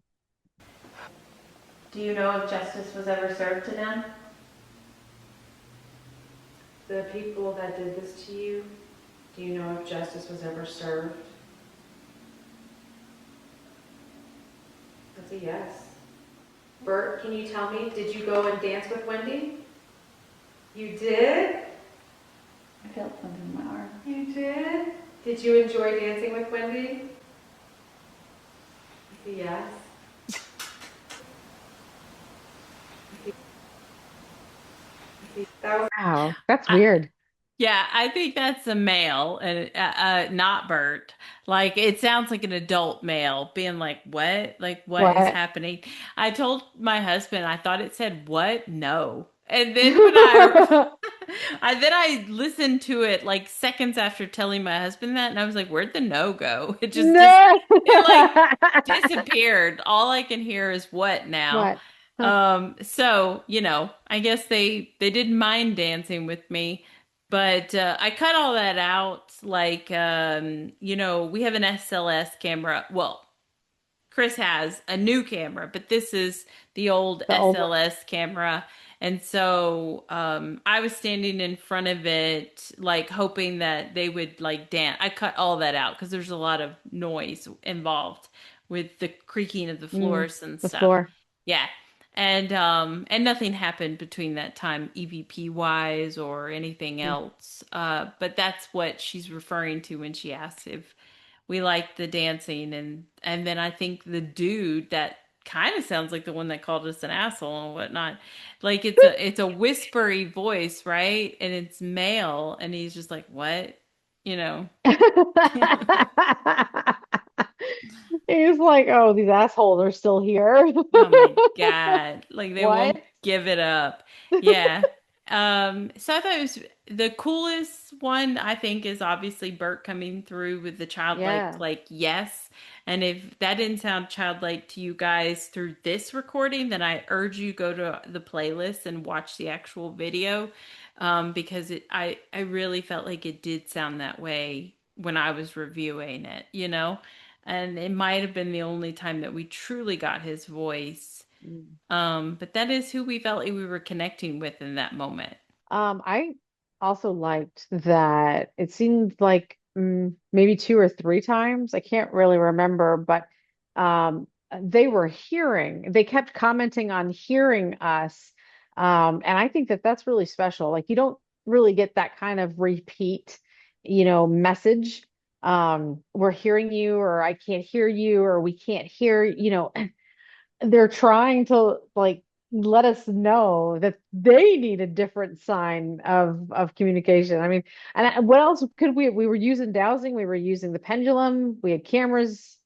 Do you know if justice was ever served to them? The people that did this to you, do you know if justice was ever served? That's a yes. Bert, can you tell me, did you go and dance with Wendy? You did? I felt something in my arm. You did? Did you enjoy dancing with Wendy? That's a yes. That was Wow, that's I, weird. Yeah, I think that's a male and not Bert. Like it sounds like an adult male being like, "What? Like what is What? happening?" I told my husband I thought it said what? No. And then when I I listened to it like seconds after telling my husband that and I was like, "Where'd the no go?" No. It like disappeared. All I can hear is what now. What? Huh. So, I guess they didn't mind dancing with me. But I cut all that out. Like, we have an SLS camera. Well, Chris has a new camera, but this is the old The old one. SLS camera. And so I was standing in front of it, like hoping that they would like dance. I cut all that out because there's a lot of noise involved with the creaking of the Mm, floors and the stuff. floor. Yeah. And nothing happened between that time, EVP wise or anything Mm. else. But that's what she's referring to when she asks if we like the dancing and then I think the dude that kind of sounds like the one that called us an asshole and whatnot. Like it's a whispery voice, right? And it's male, and he's just like, "What?" You know? He's like, oh, these assholes are still here. Oh my God. Like they What? won't give it up. Yeah. So I thought it was the coolest one, I think, is obviously Bert coming through with the childlike, Yeah. like, yes. And if that didn't sound childlike to you guys through this recording, then I urge you go to the playlist and watch the actual video. Because I really felt like it did sound that way when I was reviewing it. And it might have been the only time that we truly got his voice. Mm. But that is who we felt like we were connecting with in that moment. I also liked that it seemed like maybe two or three times. I can't really remember, but they kept commenting on hearing us. And I think that that's really special. Like you don't really get that kind of repeat, message. We're hearing you, or I can't hear you, or we can't hear, they're trying to like let us know that they need a different sign of communication. I mean, what else could we were using dowsing, we were using the pendulum, we had cameras.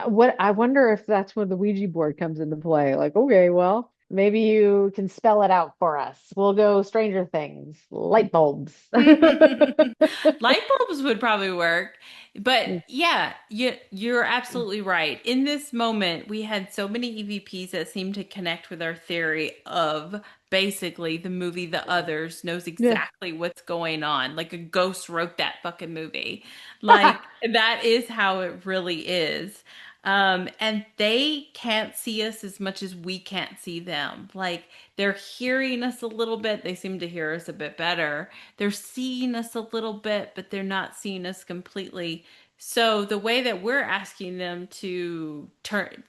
What I wonder if that's when the Ouija board comes into play. Like, okay, well, maybe you can spell it out for us. We'll go Stranger Things, light bulbs. Light bulbs would probably work. But yeah, you're absolutely right. In this moment, we had so many EVPs that seemed to connect with our theory of basically the movie The Others knows Yeah. exactly what's going on. Like a ghost wrote that fucking movie. Like that is how it really is. And they can't see us as much as we can't see them. Like they're hearing us a little bit. They seem to hear us a bit better. They're seeing us a little bit, but they're not seeing us completely. So the way that we're asking them to turn,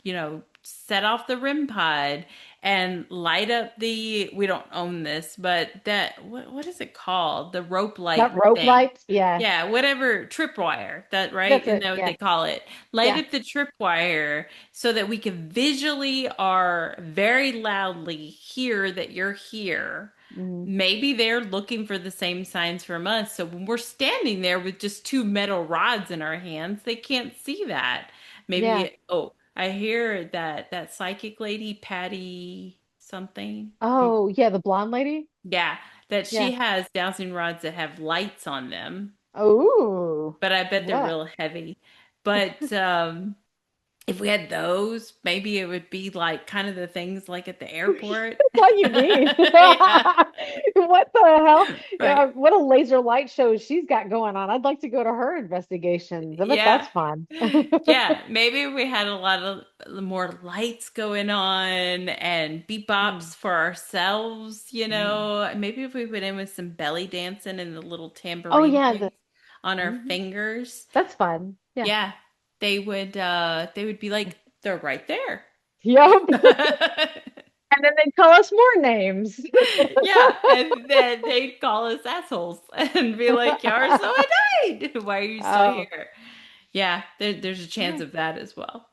set off the REM pod and light up we don't own this, but what is it called? The rope light That rope thing. lights. Yeah. Yeah, whatever, tripwire, that right? That's Isn't it. that what they Yeah. call it? Light Yeah. up the tripwire so that we can visually or very loudly hear that you're here. Mhm. Maybe they're looking for the same signs from us. So when we're standing there with just two metal rods in our hands, they can't see that. Yeah. Maybe, oh, I hear that psychic lady, Patty something. Oh, yeah, the blonde lady? Yeah, that she Yeah. has dowsing rods that have lights on them, Oh. but I bet they're Yeah. real heavy. But if we had those, maybe it would be like kind of the things like at the airport. What you mean? Yeah, What the hell? right. What a laser light show she's got going on. I'd like to go to her investigations. I bet Yeah. that's fun. Yeah, maybe we had a lot of more lights going on and Mm, bebops for ourselves, mm. Maybe if we went in with some belly dancing and the little Oh tambourine yeah, things on our mhm. fingers. That's fun. Yeah. Yeah, they would be like, they're right there. Yep. And then they call us more names. Yeah, and then they'd call us assholes and be like, "You're so annoyed. Why are you still Oh, here?" Yeah, there's a chance yeah. of that as well.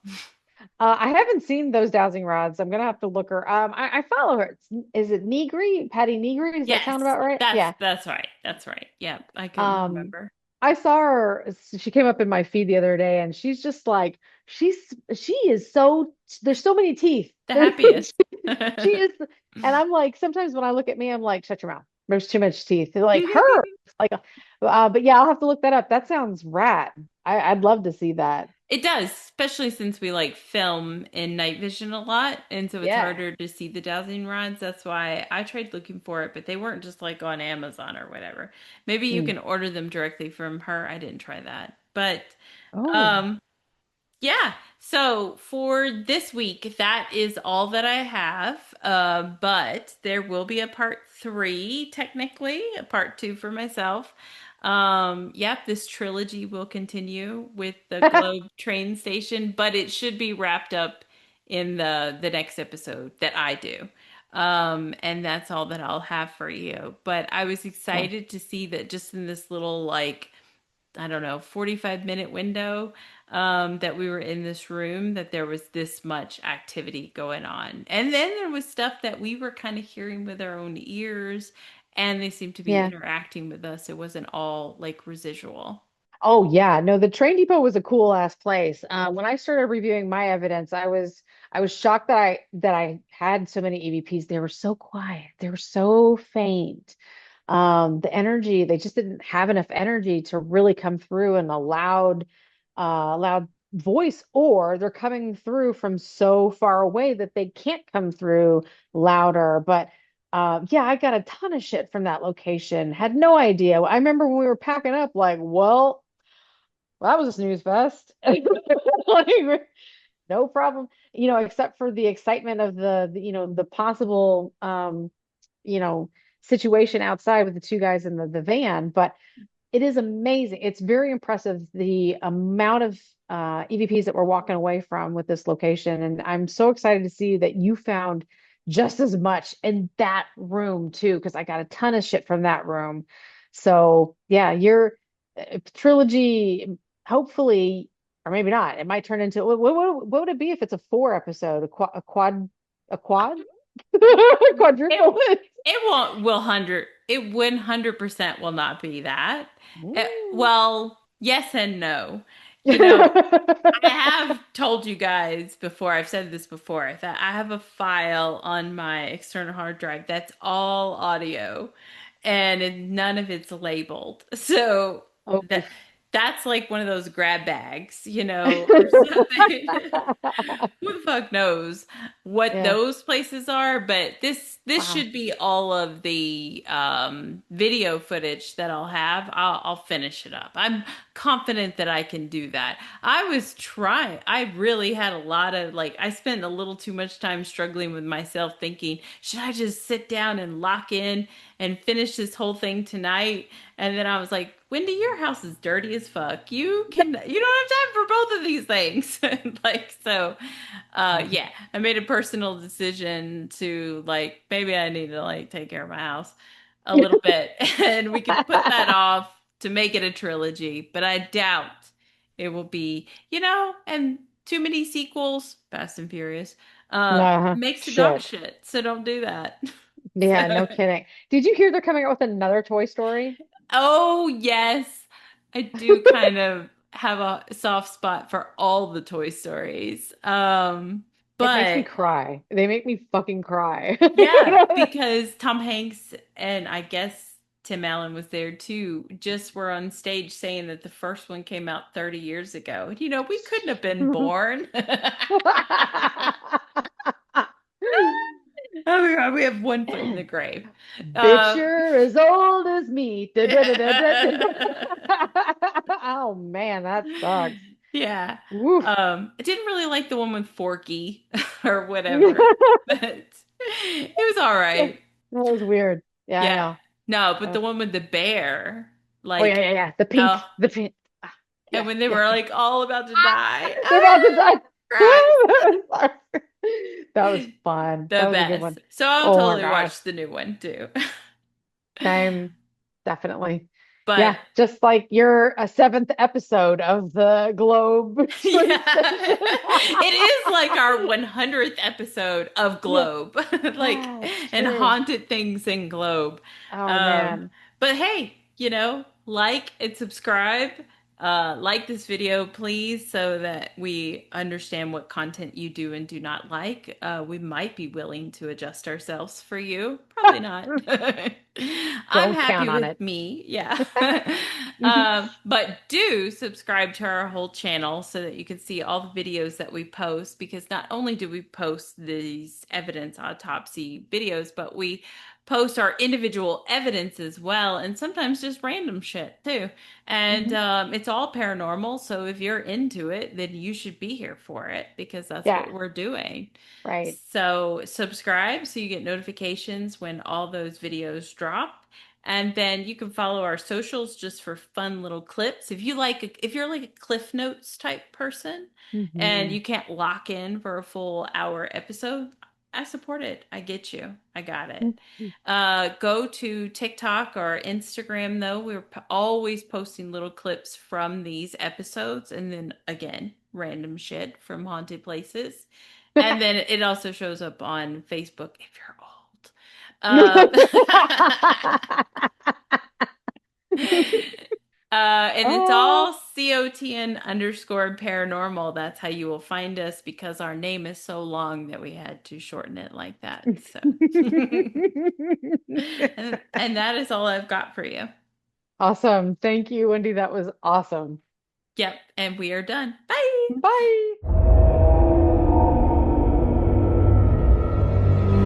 I haven't seen those dowsing rods. I'm gonna have to look her. I follow her. Is it Negri? Patty Negri? Does that sound Yes, about right? that's Yeah. that's right. That's right. Yeah, I couldn't Um, remember. I saw her. She came up in my feed the other day, and she's just like she's she is so there's so many teeth. The happiest. She is, and I'm like sometimes when I look at me, I'm like, shut your mouth. There's too much teeth. They're like her. Like, but yeah, I'll have to look that up. That sounds rad. I'd love to see that. It does, especially since we like film in night vision a lot, and so it's Yeah. harder to see the dowsing rods. That's why I tried looking for it, but they weren't just like on Amazon or whatever. Maybe you Mm. can order them directly from her. I didn't try that. But Oh, um yeah, so for this week, that is all that I have. But there will be a part 3, technically, a part 2 for myself. Yep, this trilogy will continue with the Globe train station, but it should be wrapped up in the next episode that I do. And that's all that I'll have for you. But I was yeah. excited to see that just in this little like I don't know, 45-minute window that we were in this room, that there was this much activity going on. And then there was stuff that we were kind of hearing with our own ears, and they seemed to be Yeah. interacting with us. It wasn't all like residual. Oh yeah, no, the train depot was a cool ass place. When I started reviewing my evidence, I was shocked that I had so many EVPs. They were so quiet. They were so faint. The energy, they just didn't have enough energy to really come through in a loud voice, or they're coming through from so far away that they can't come through louder. But yeah, I got a ton of shit from that location. Had no idea. I remember when we were packing up, like, well, that was a snooze fest. Like, no problem, except for the excitement of the possible you know, situation outside with the two guys in the van. But it is amazing. It's very impressive the amount of EVPs that we're walking away from with this location. And I'm so excited to see that you found just as much in that room too, because I got a ton of shit from that room. So yeah, your trilogy, hopefully, or maybe not, it might turn into what would it be if it's a 4 episode, a quad, It quadruple? it won't will 100% will not be that. Mm. Well, yes and no. You know, I have told you guys before, I've said this before, that I have a file on my external hard drive that's all audio and none of it's labeled. So that Oof. That's like one of those grab bags, or something. Who the fuck knows what Yeah. those places are, but this Wow. should be all of the video footage that I'll have. I'll finish it up. I'm confident that I can do that. I was trying. I really had a lot of like I spent a little too much time struggling with myself thinking, should I just sit down and lock in and finish this whole thing tonight? And then I was like, Wendy, your house is dirty as fuck. You don't have time for both of these things. Like so yeah, I made a personal decision to like maybe I need to like take care of my house a little bit and we could put that off to make it a trilogy, but I doubt it will be, and too many sequels, Fast and Furious, makes the dog Shit. shit. So don't do that. Yeah, So no kidding. Did you hear they're coming out with another Toy Story? oh, yes. I do kind of have a soft spot for all the Toy Stories. It makes me But cry. They make me fucking cry. yeah, because Tom Hanks and I guess Tim Allen was there too, just were on stage saying that the first one came out 30 years ago. We couldn't have been born. Oh my God, we have one foot in the grave. Bitch, Um, you're as old as me. Oh man, that sucks. Yeah. Woof. I didn't really like the one with Forky or whatever, but it was all That right. was weird. Yeah, I Yeah. know. No, but Uh, the one with the bear, oh yeah, like, yeah, yeah. oh, The pink. Ah, and yeah, when they yeah, were yeah. like all about to die, They're about to die. Christ, That was fun. That the was a good best. one. So I'll Oh my totally gosh. watch the new one too. Same, definitely. But Yeah, just like you're a seventh episode of the Globe Space yeah, Station. it is like our 100th episode of Yeah, Globe, like, yeah, it's and true. haunted things in Globe. Oh Um, man. but hey, like and subscribe. Like this video, please, so that we understand what content you do and do not like. We might be willing to adjust ourselves for you. Probably not. I'm Don't happy count on with it. me. Yeah. But do subscribe to our whole channel so that you can see all the videos that we post because not only do we post these evidence autopsy videos, but we post our individual evidence as well and sometimes just random shit too. And Mhm. it's all paranormal. So if you're into it, then you should be here for it because that's Yeah, what we're doing. right. So subscribe so you get notifications when all those videos drop. And then you can follow our socials just for fun little clips. If you're like a Cliff Notes type person and Hmm. you can't lock in for a full hour episode, I support it. I get you. I got it. Go to TikTok or Instagram though. We're always posting little clips from these episodes and then again, random shit from haunted places. And then it also shows up on Facebook if you're old. And it's Oh. all COTN_paranormal. That's how you will find us because our name is so long that we had to shorten it like that. So, and that is all I've got for you. Awesome. Thank you, Wendy. That was awesome. Yep. And we are done. Bye. Bye.